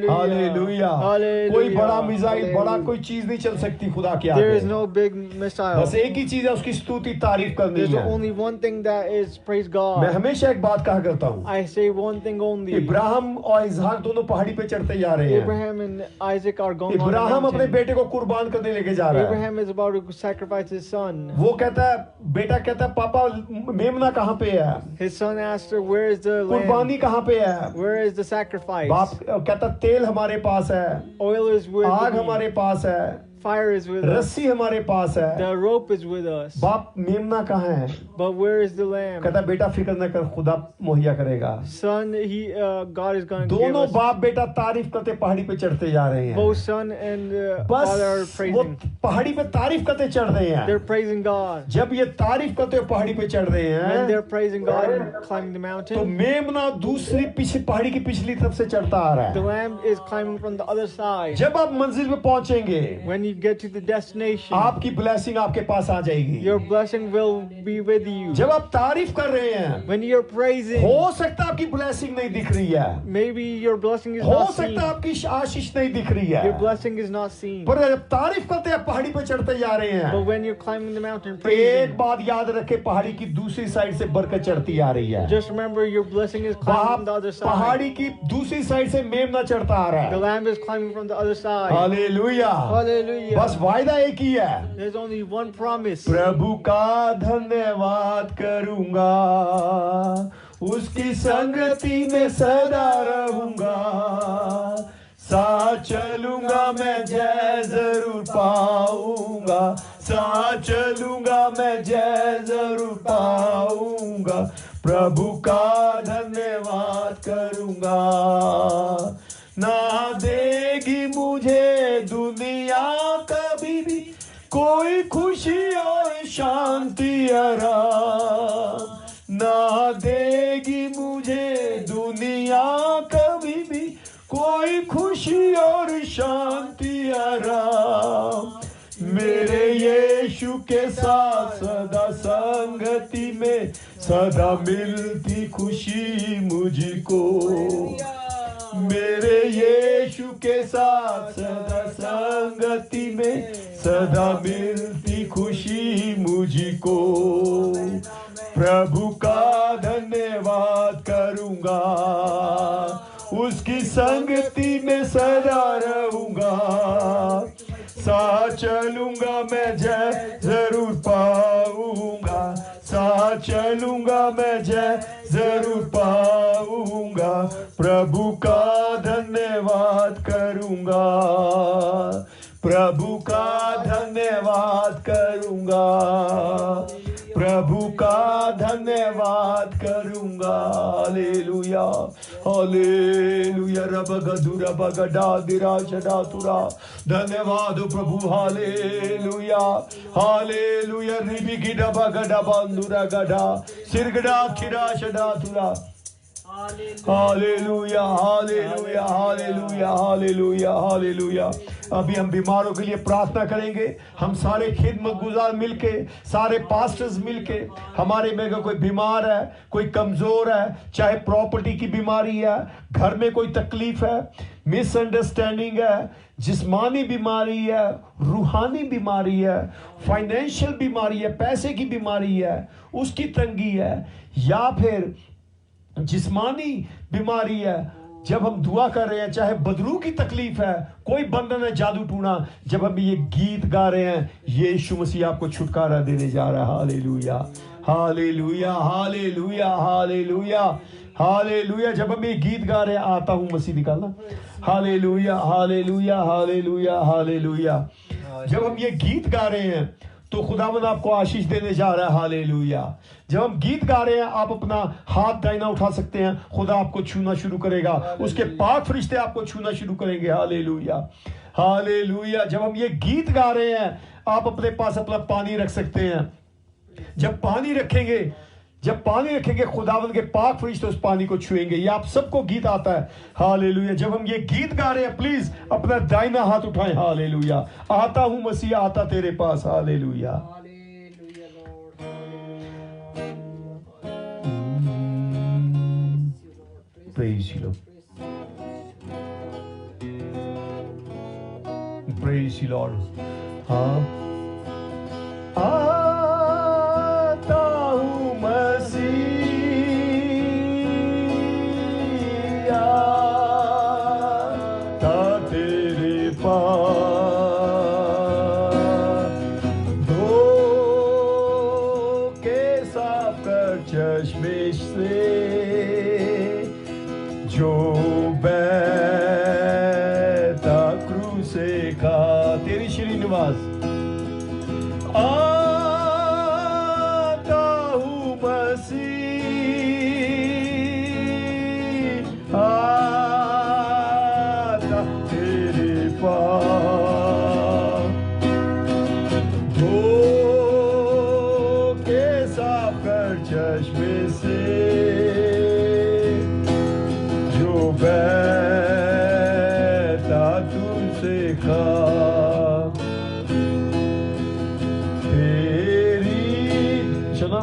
Hallelujah. Hallelujah. कोई बड़ा मिसाइल, बड़ा कोई चीज नहीं चल सकती खुदा के There आगे। is no big missile. बस एक ही चीज है, उसकी स्तुति तारीफ करनी There's है। only one thing that is praise मैं God. हमेशा एक बात कहा करता हूँ, I say one thing only. Ibrahim और इसहाक दोनों पहाड़ी पे चढ़ते जा रहे हैं। Abraham and Isaac are going on a Ibrahim अपने mountain. बेटे को कुर्बान करने लेके जा रहा है। Abraham is about to sacrifice his son. वो कहता है, बेटा कहता है पापा मेमना कहाँ पे है, His son asked her, "Where is the कुर्बानी lamb? कहाँ पे है? Where is the sacrifice? बाप कहता तेल हमारे पास है, Oil is with आग me. हमारे पास है, Fire is with us. रस्सी हमारे पास है, The rope is with us. बाप मेमना कहाँ है? But where is the lamb? कहता बेटा फिक्र न कर, खुदा मुहैया करेगा। Son, God is going to give दोनों us. बाप बेटा तारीफ करते पहाड़ी पे चढ़ते जा रहे हैं। Both son and father are बस वो praising. पहाड़ी पे तारीफ करते चढ़ रहे They're हैं। praising God. जब ये तारीफ करते हुए पहाड़ी पे चढ़ रहे When they're हैं, praising God and climbing the तो mountain, मेमना दूसरी पीछे पहाड़ी की पिछली तरफ से चढ़ता आ रहा the है। lamb is climbing from the other side. जब आप मंजिल पे पहुंचेंगे, When you get to the destination, आपकी ब्लेसिंग आपके पास आ जाएगी। your blessing will be with you. जब आप तारीफ कर रहे हैं, When you're praising, हो सकता है आपकी ब्लेसिंग नहीं दिख रही है, maybe your blessing is हो not seen. सकता है आपकी आशीष नहीं दिख रही है, Your blessing is not seen. पर जब तारीफ करते हैं पहाड़ी पे चढ़ते जा रहे But हैं, when you're climbing the mountain एक praising, बात याद रखे, पहाड़ी की दूसरी साइड से बरकत चढ़ती आ रही है। just remember your blessing is climbing वहां from the other side. पहाड़ी की दूसरी साइड से मेमना चढ़ता आ रहा The है। lamb is climbing from the other side. Hallelujah. Hallelujah. बस वायदा एक ही है, There's only one promise. प्रभु का धन्यवाद करूंगा, उसकी संगति में सदा रहूंगा, साथ चलूंगा मैं जय जरूर पाऊंगा, साथ चलूंगा मैं जय जरूर पाऊंगा, प्रभु का धन्यवाद करूंगा। ना देगी मुझे दुनिया कभी भी कोई खुशी और शांति आराम, ना देगी मुझे दुनिया कभी भी कोई खुशी और शांति आराम। सदा मिलती खुशी मुझको, मेरे यीशु के साथ सदा संगति में सदा मिलती खुशी मुझको। प्रभु का धन्यवाद करूंगा, उसकी संगति में सदा रहूंगा। साथ चलूंगा मैं जय जरूर पाऊंगा, साथ चलूंगा मैं जय जरूर पाऊंगा। प्रभु का धन्यवाद करूंगा, प्रभु का धन्यवाद करूंगा, प्रभु का धन्यवाद करूंगा। हालेलुया हालेलुया रबगदुरा बगडा दिरा शडा तुरा। धन्यवाद हो प्रभु, हालेलुया हालेलुया रिबिगिडा बगडा बंदुरा गडा सिरगडा खिरा शडा तुरा। Hallelujah hallelujah hallelujah hallelujah hallelujah. अभी हम बीमारों के लिए प्रार्थना करेंगे। हम सारे खिदमत गुजार मिलके, सारे पास्टर्स मिलके, हमारे में अगर कोई बीमार है, कोई कमजोर है, चाहे प्रॉपर्टी की बीमारी है, घर में कोई तकलीफ है, मिसअंडरस्टैंडिंग है, जिस्मानी बीमारी है, रूहानी बीमारी है, फाइनेंशियल बीमारी है, पैसे की बीमारी है, उसकी तंगी है, या फिर जिस्मानी बीमारी है, जब हम दुआ कर रहे हैं, चाहे बदरू की तकलीफ है, कोई बंधन है, जादू टूना, जब हम ये गीत गा रहे हैं, यीशु मसीह आपको छुटकारा देने जा रहा है। Hallelujah hallelujah hallelujah hallelujah hallelujah. जब हम ये गीत गा रहे हैं, आता हूं मसीह निकालना। Hallelujah hallelujah hallelujah hallelujah. जब हम ये गीत गा रहे हैं तो खुदावंद आपको आशीष देने जा रहा है। हालेलुया। जब हम गीत गा रहे हैं, आप अपना हाथ दाहिना उठा सकते हैं, खुदा आपको छूना शुरू करेगा, उसके पाक फरिश्ते आपको छूना शुरू करेंगे। Hallelujah hallelujah. जब हम ये गीत गा रहे हैं, आप अपने पास अपना पानी रख सकते हैं। जब पानी रखेंगे, खुदावंद के पाक फरिश्ते उस पानी को छुएंगे। ये आप सबको गीत आता है। हालेलुया। जब हम ये गीत गा रहे हैं, प्लीज अपना दाहिना हाथ उठाएं। हालेलुया। आता हूं मसीहा, आता तेरे पास। Hallelujah. Praise you, Lord. Praise you, Lord. आता हूँ मसीहा, आता तेरे पास, धो के साफ कर चश्मे से जो बैठा क्रूसे का। तेरी श्रीनिवास आता हूँ मसीह, आता तेरे पास, धो के साफ कर चश्मे से बैठा तुझसे खा। तेरी सुनो,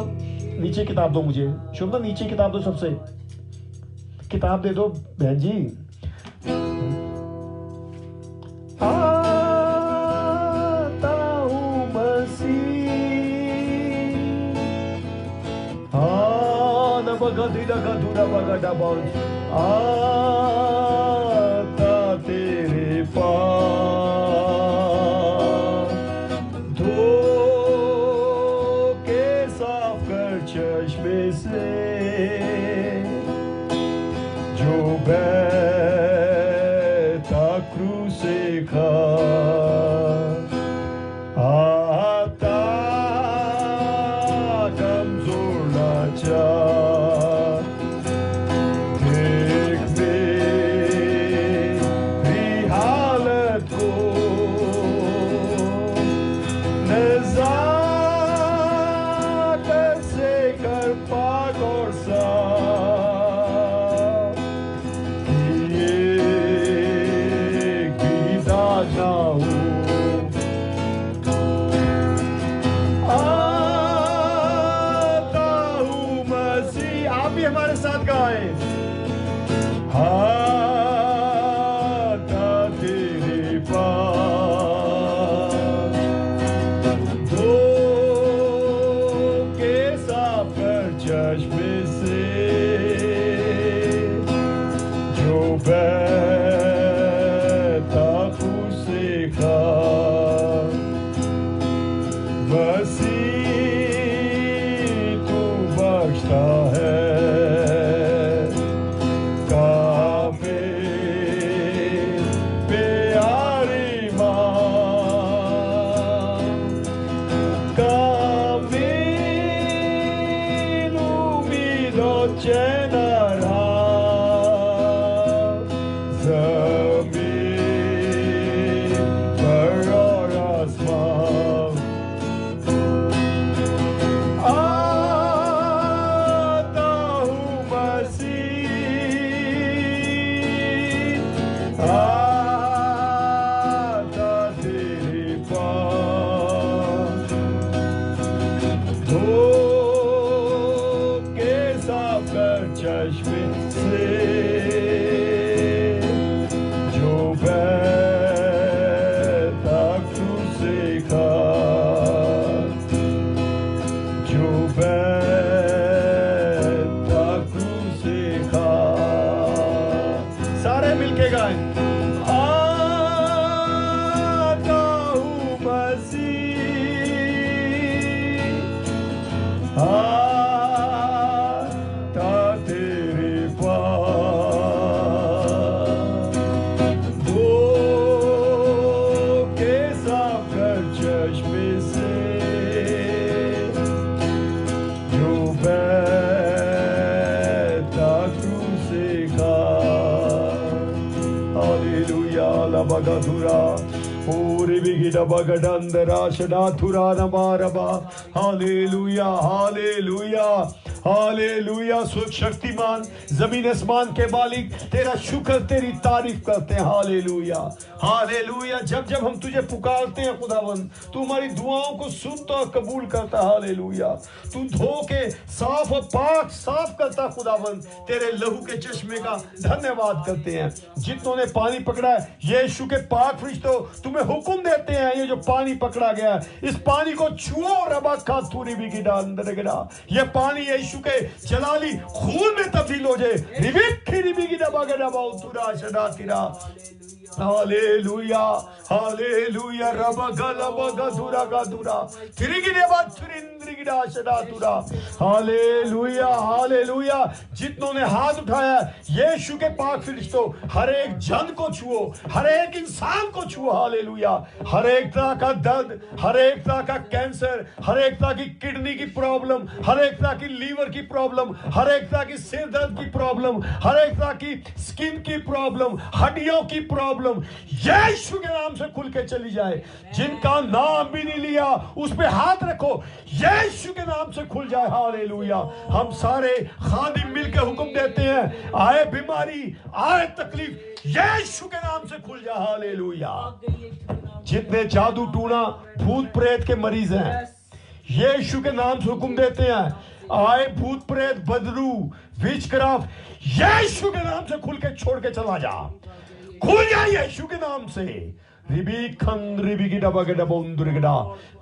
नीचे किताब दो मुझे। सुनो, नीचे किताब दो, सबसे किताब दे दो बहन जी। आता हूँ मसीह, ना बगदीरा गदूरा बगडा बोल। आता तेरे पास, धो के साफ कर चश्मे से जो बैठा क्रूसे खा। आता कमजोर लाचार, now जमीन पर और आसमान आता हूँ मसीह, आता तेरे पास, धो के साफ कर चश्मे से जो बहता क्रूसे का, जो बहता क्रूसे का। सारे मिलके गाएं। आता हूँ मसीह, आता तेरे पास, धो के साफ कर चश्मे से जो बहता क्रूसे का। हालेलुया लबगधुरा ओरे बिगिड़ा बगडंदरा शडाथुरा नमारबा। Hallelujah hallelujah hallelujah. स्वर्ग शक्तिमान जमीन आसमान के मालिक तेरा शुक्र तेरी तारीफ करते हैं। Hallelujah hallelujah. जब जब हम तुझे पुकारते हैं खुदावंद, तू हमारी दुआओं को सुनता और कबूल करता। हालेलुया। तू धो के साफ और पाक साफ करता खुदावंद। तेरे लहू के चश्मे का धन्यवाद करते हैं। जितनों ने पानी पकड़ा है, यीशु के पाक फरिश्तों तुम्हें हुक्म देते हैं, ये जो पानी पकड़ा गया है इस पानी को छुओ। रबा खातूरी भी गिरा अंदर गिरा, ये पानी यीशु के जलाली खून में तब्दील हो जाए। रिबिखी भी गिरा बगड़ा बाउतुरा शदा तिरा। Hallelujah hallelujah. रबा गला बगा दुरा गा दुरा तिरिगिरे बात तिरिंद्रिगिरा शदा तुरा। Hallelujah hallelujah. जितनों ने हाथ उठाया यीशु के पाक फरिश्तों, हर एक जन को छुओ, हर एक इंसान को छुओ। हालेलुया। हर एक तरह का दर्द, हर एक तरह का कैंसर, हर एक तरह की किडनी की प्रॉब्लम, हर एक तरह की लीवर की प्रॉब्लम, हर एक तरह की सिर दर्द की प्रॉब्लम, हर एक तरह की स्किन की प्रॉब्लम, हड्डियों की प्रॉब्लम यीशु के नाम से खुल के चली जाए। जिनका नाम भी नहीं लिया उस पे हाथ रखो, यीशु के नाम से खुल जाए। हालेलुया। हम सारे खादिम मिलकर हुक्म देते हैं, आए बीमारी आए तकलीफ यीशु के नाम से खुल जाए। हालेलुया। जितने जादू टूना भूत प्रेत के मरीज हैं, यीशु के नाम से हुक्म देते हैं, आए भूत प्रेत बदरू विचक्राफ्ट यीशु के नाम से खुल के छोड़ के चला जा। खुल जा यीशु के नाम से।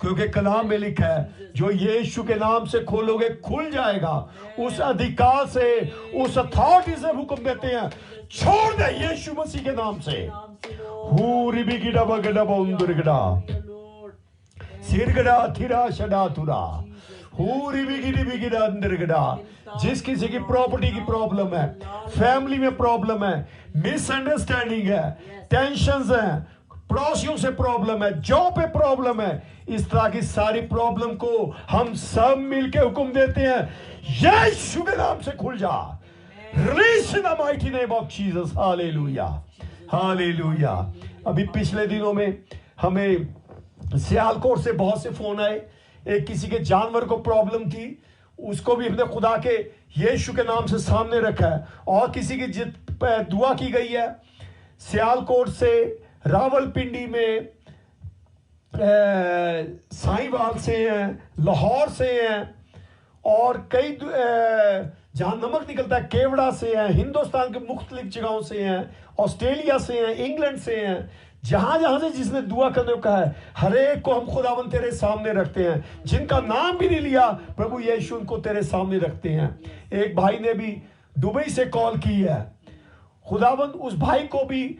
क्योंकि कलाम में लिखा है जो यीशु के नाम से खोलोगे खुल जाएगा। उस अधिकार से, उस अथॉरिटी से हुक्म देते हैं, छोड़ दे यीशु मसीह के नाम से। सिरगड़ा थिरा शडा तुरा जिस किसी की प्रॉपर्टी की प्रॉब्लम है, फैमिली में प्रॉब्लम है, मिसअंडरस्टैंडिंग है, टेंशंस हैं, पड़ोसियों से प्रॉब्लम है, जॉब पे प्रॉब्लम है, इस तरह की सारी प्रॉब्लम को हम सब मिलके हुक्म देते हैं, यीशु के नाम से खुल जा। Release in the mighty name of Jesus. Hallelujah hallelujah. अभी पिछले दिनों में हमें सियालकोट से बहुत से फोन आए। एक किसी के जानवर को प्रॉब्लम थी, उसको भी हमने खुदा के यीशु के नाम से सामने रखा है। और किसी की दुआ की गई है। सियालकोट से, रावलपिंडी में, साहिवाल से हैं, लाहौर से हैं, और कई जहां नमक निकलता है केवड़ा से हैं, हिंदुस्तान के मुख्तलिफ जगहों से हैं, ऑस्ट्रेलिया से हैं, इंग्लैंड से हैं। जहां जहां से जिसने दुआ करने को कहा है, हर एक को हम खुदावन तेरे सामने रखते हैं। जिनका नाम भी नहीं लिया प्रभु यीशु उनको तेरे सामने रखते हैं। एक भाई ने भी दुबई से कॉल की है, खुदावन उस भाई को भी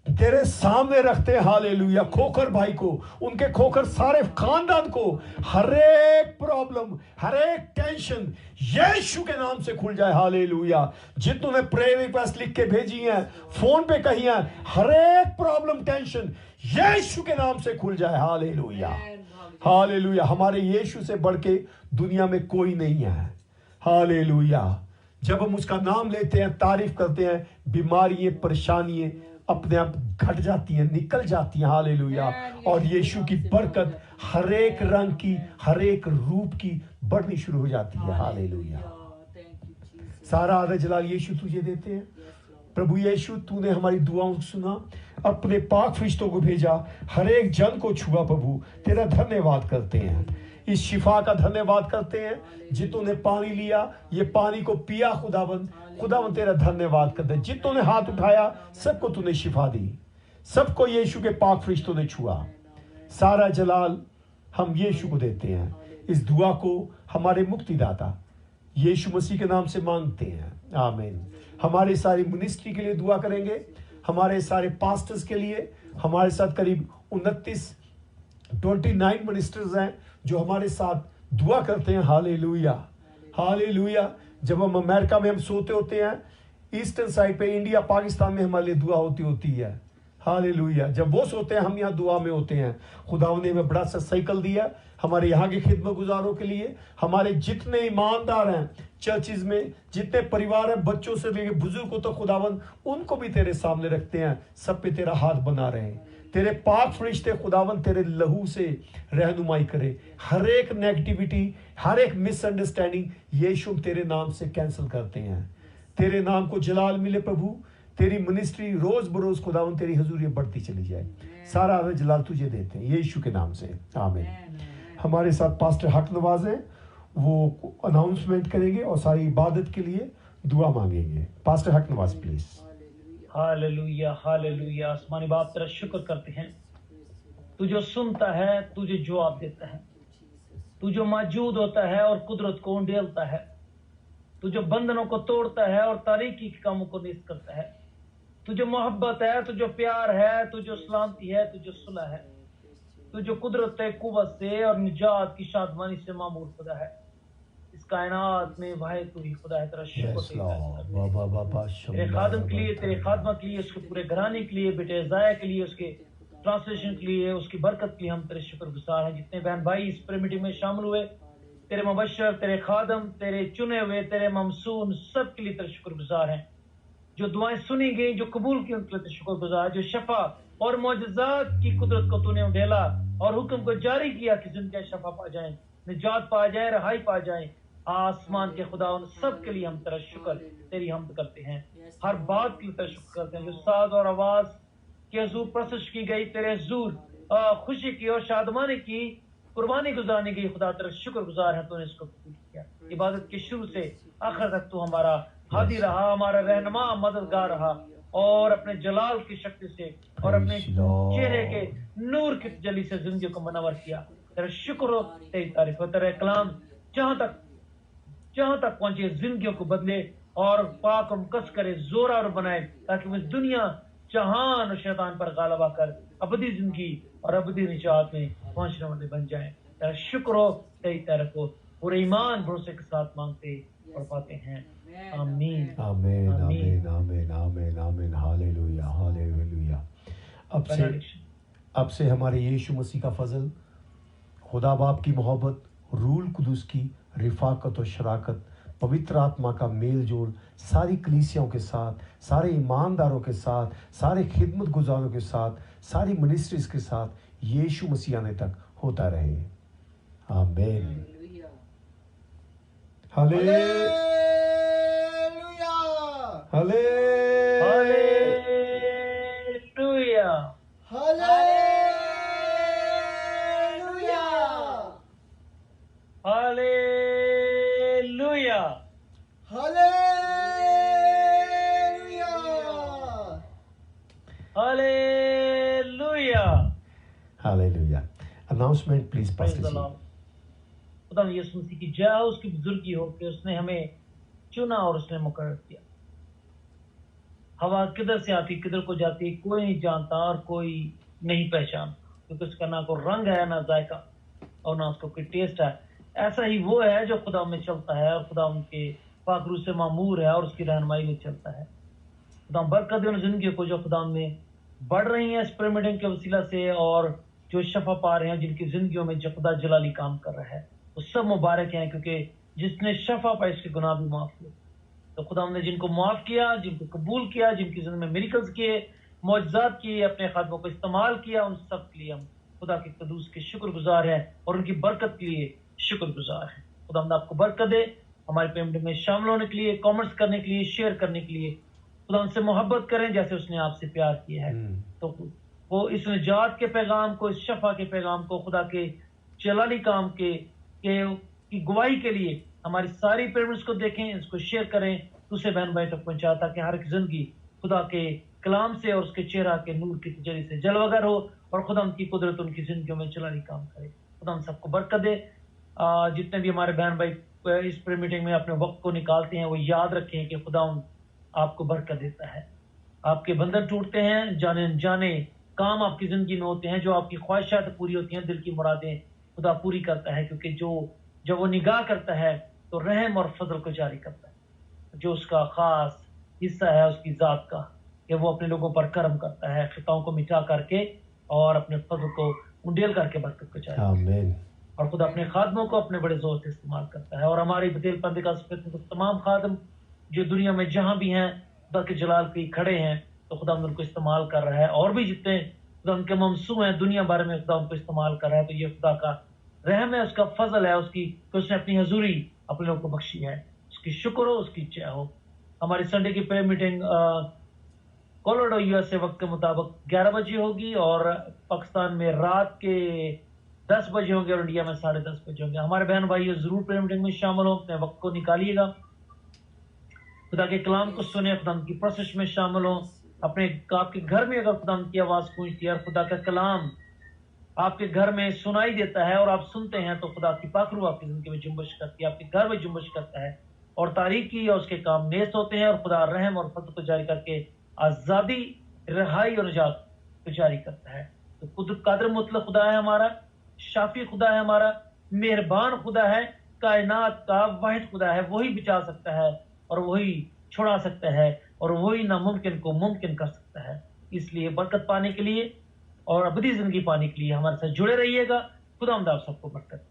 तेरे सामने रखते हैं। हालेलुया। खोखर भाई को, उनके खोखर सारे खानदान को, हर एक प्रॉब्लम, हर एक टेंशन यीशु के नाम से खुल जाए। हालेलुया। जितनों ने प्रेयर रिक्वेस्ट लिख के भेजी हैं, फोन पे कही हैं, हर एक प्रॉब्लम टेंशन यीशु के नाम से खुल जाए। Hallelujah hallelujah. हमारे यीशु से बढ़ के दुनिया में कोई नहीं है। हालेलुया। जब हम उसका नाम लेते हैं, तारीफ करते हैं, बीमारियां, परेशानियां अपने आप घट जाती हैं, निकल जाती हैं। हालेलुया। और यीशु की बरकत हर एक रंग की, हर एक रूप की बढ़नी शुरू हो जाती है। हालेलुया। सारा आदर जलाल यीशु तुझे देते हैं। प्रभु यीशु, तूने हमारी दुआओं को सुना, अपने पाक फरिश्तों को भेजा, हर एक जन को छुआ। प्रभु तेरा धन्यवाद करते हैं, इस शिफा का धन्यवाद करते हैं। जितों ने पानी लिया, ये पानी को पिया, खुदावंद तेरा धन्यवाद करते हैं। जितों ने हाथ उठाया, सबको तूने शिफा दी, सबको यीशु के पाक फरिश्तों ने छुआ। सारा जलाल हम यीशु को देते हैं। इस दुआ को हमारे मुक्तिदाता यीशु मसीह के नाम से मांगते हैं, आमीन। हमारे सारी मिनिस्ट्री के लिए दुआ करेंगे, हमारे सारे पास्टर्स के लिए। हमारे साथ करीब 29 मिनिस्टर्स हैं जो हमारे साथ दुआ करते हैं। Hallelujah, hallelujah. जब हम अमेरिका में हम सोते होते हैं, ईस्टर्न साइड पे, इंडिया पाकिस्तान में हमारे लिए दुआ होती है। हालेलुया। जब वो सोते हैं, हम यहाँ दुआ में होते हैं। खुदा ने हमें बड़ा सा साइकिल दिया हमारे यहाँ के खिदमत गुजारों के लिए। हमारे जितने ईमानदार हैं चर्चिज में, जितने परिवार हैं, बच्चों से लेकर बुजुर्ग को, तो खुदावंद उनको भी तेरे सामने रखते हैं। सब पे तेरा हाथ बना रहे। तेरे पाक फरिश्ते खुदावंद तेरे लहू से रहनुमाई करे। हर एक नेगेटिविटी, हर एक मिसअंडरस्टैंडिंग यीशु तेरे नाम से कैंसिल करते हैं। तेरे नाम को जलाल मिले प्रभु। तेरी मिनिस्ट्री रोज बरोज खुदावंद तेरी हजूरी बढ़ती चली जाए। सारा आदर जलाल तुझे देते हैं यीशु के नाम से, आमीन। हमारे साथ पास्टर हक नवाज हैं, वो अनाउंसमेंट करेंगे और सारी इबादत के लिए दुआ मांगेंगे। पास्टर हक नवाज प्लीज। Hallelujah, hallelujah. आसमानी बाप तेरा शुक्र करते हैं, तू जो सुनता है, तुझे जवाब देता है, तू जो मौजूद होता है और कुदरत को उंडेलता है, तू जो बंधनों को तोड़ता है और तारीकी के कामों को निस्त करता है, तू जो मोहब्बत है, तू जो प्यार है, तू जो सलामती है, तू जो सुलह है, तू जो कुदरत कुव्वत से और निजात की शादमानी से मामूर खुदा है। इस कायनात में भाई तू ही खुदा है। तेरा शुक्र तेरे खादम के लिए, तेरे खादमा के लिए, उसके पूरे घराने के लिए, बेटे ज़ाया के लिए, उसके ट्रांसलेशन के लिए, उसकी बरकत के लिए हम तेरे शुक्रगुजार हैं। जितने बहन भाई इस प्रेयर मीटिंग में शामिल हुए, तेरे मुबश्शिर, तेरे खादम, तेरे चुने हुए, तेरे ममसून, सब के लिए तेरे शुक्रगुजार हैं। जो दुआएं सुनी गई, जो कबूल की, उनके लिए शुक्रगुजार। जो शफा और मौजज़ात की कुदरत को तूने उंडेला और हुक्म को जारी किया कि जिनके शफा पा जाए, निजात पा जाए, रहाई पा जाए, आसमान के खुदा उन सब के लिए हम तेरा शुक्र, तेरी हमद करते हैं। हर बात के लिए तेरा शुक्र करते हैं। जो साज और आवाज के हजूर प्रस्तुत की गई, तेरे हजूर खुशी की और शादमानी की कुर्बानी गुजारने की, खुदा तेरा शुक्र गुजार है, तूने इसको कबूल किया। इबादत के शुरू से आखिर तक तू हमारा हादी रहा, हमारा रहनुमा, मददगार रहा, और अपने जलाल की शक्ति से और अपने चेहरे के नूर की जली से जिंदगी को मनवर किया। तेरा शुक्र हो, तेरी तारीफ हो। तेरा कलाम जहां तक पहुंचे, जिंदगियों को बदले और पाक और मुकस करे, जोरा और बनाए, ताकि वो दुनिया जहान और शैतान पर गालबा कर अबदी जिंदगी और अबदी निजात में पहुंचने वाले बन जाए। तेरा शुक्र हो, तेरी तारीफ हो। पूरे ईमान भरोसे के साथ मांगते और पाते हैं, आमीन, आमीन, आमीन, आमीन, आमीन, आमीन। Hallelujah, hallelujah. अब से हमारे यीशु मसीह का फजल, खुदा बाप की मोहब्बत, रूल कुदूस की रिफाकत और शराकत, पवित्र आत्मा का मेल जोल सारी कलीसियाओं के साथ, सारे ईमानदारों के साथ, सारे खिदमत गुजारों के साथ, सारी मिनिस्ट्रीज के साथ यीशु मसीह आने तक होता रहे, आमीन। Hallelujah, hallelujah, hallelujah, hallelujah, hallelujah, hallelujah. Announcement please pastor ji. खुदा यीशु मसीह की जय हो, उसकी बुजुर्गी हो कि उसने हमें चुना और उसने मुकर्रर किया। हवा किधर से आती, किधर को जाती, कोई नहीं जानता और कोई नहीं पहचानता, क्योंकि उसका ना कोई रंग है, ना जायका, और ना उसका कोई टेस्ट है। ऐसा ही वो है जो खुदा में चलता है और खुदा उनके पाकरू से मामूर है और उसकी रहनुमाई में चलता है। खुदा बरकत दे उन जिंदगी को जो खुदा में बढ़ रही है इस पिरामिड के वसीला से, और जो शफा पा रहे हैं, जिनकी जिंदगियों में जो खुदा जलाली काम कर रहा है, वो सब मुबारक हैं, क्योंकि जिसने शफा पाई उसके गुनाह भी माफ हुए। तो खुदा ने जिनको माफ किया, जिनको कबूल किया, जिनकी जिंदगी में मिरेकल्स किए, मौजज़ात किए, अपने खादमों को इस्तेमाल किया, उन सब के लिए हम खुदा के कदूस के शुक्रगुजार हैं और उनकी बरकत के लिए शुक्रगुजार हैं। खुदा आपको बरकत दे, हमारे पेमेंट में शामिल होने के लिए, कॉमेंट्स करने के लिए, शेयर करने के लिए। खुदा उनसे मोहब्बत करें जैसे उसने आपसे प्यार किया है। तो वो इस निजात के पैगाम को, इस शफा के पैगाम को, खुदा के जलाली काम की गवाही के लिए हमारी सारी पिरामिड्स को देखें, इसको शेयर करें, दूसरे बहन भाई तक पहुंचा, ताकि हर एक जिंदगी खुदा के कलाम से और उसके चेहरा के नूर के जरिए से जलवागर हो और खुदा उनकी कुदरत उनकी जिंदगियों में जलाली काम करे। खुदा हम सबको बरकत दे। जितने भी हमारे बहन भाई इस प्रेयर मीटिंग में अपने वक्त को निकालते हैं, वो याद रखें कि खुदा आपको बरकत देता है। आपके बंधन टूटते हैं, जाने अनजाने काम आपकी जिंदगी में होते हैं, जो आपकी ख्वाहिशात पूरी होती हैं, दिल की मुरादें खुदा पूरी करता है, क्योंकि जब वो निगाह करता है तो रहम और फजल को जारी करता है। जो उसका खास हिस्सा है उसकी जात का, कि वो अपने लोगों पर करम करता है, खताओं को मिटा करके और अपने फजल को उंडेल करके बरकत को जारी आमीन। और खुदा अपने खादमों को अपने बड़े जोर से इस्तेमाल करता है। और हमारी बतेल पर्दे का तमाम खादम जो दुनिया में जहां भी हैं, खुदा के जलाल पे खड़े हैं, तो खुदा उनको इस्तेमाल कर रहा है। और भी जितने खुदा उनके ममसू हैं दुनिया भर में, खुदा उनको इस्तेमाल कर रहा है। तो ये खुदा का रहम है, उसका फजल है, उसकी कि उसने अपनी हजूरी अपने लोगों को बख्शी है। उसकी शुक्र हो, उसकी जय हो। हमारी संडे की प्रेयर मीटिंग कोलोराडो यूएसए वक्त के मुताबिक 11 बजे होगी और पाकिस्तान में रात के 10 बजे होंगे और इंडिया में 10:30 बजे होंगे। हमारे बहन भाई जरूर प्रेयर मीटिंग में शामिल हो, अपने वक्त को निकालिएगा, खुदा के कलाम को सुने, खुदा की प्रोसेस में शामिल हो। अपने आपके घर में अगर खुदा की आवाज गूंजती है और खुदा का कलाम आपके घर में सुनाई देता है और आप सुनते हैं, तो खुदा की पाखरू आपकी जिंदगी में जुम्बश करती है, आपके घर में जुम्बश करता है और तारीकी और उसके काम नेस्त होते हैं और खुदा रहम और फजल को जारी करके आजादी, रिहाई और निजात को जारी करता है। तो खुद कादर मुतलक खुदा है हमारा, शाफी खुदा है हमारा, मेहरबान खुदा है, कायनात का वाहिद खुदा है। वही बचा सकता है और वही छुड़ा सकता है और वही नामुमकिन को मुमकिन कर सकता है। इसलिए बरकत पाने के लिए और अबदी जिंदगी पाने के लिए हमारे साथ जुड़े रहिएगा। खुदा आप सबको बरकत।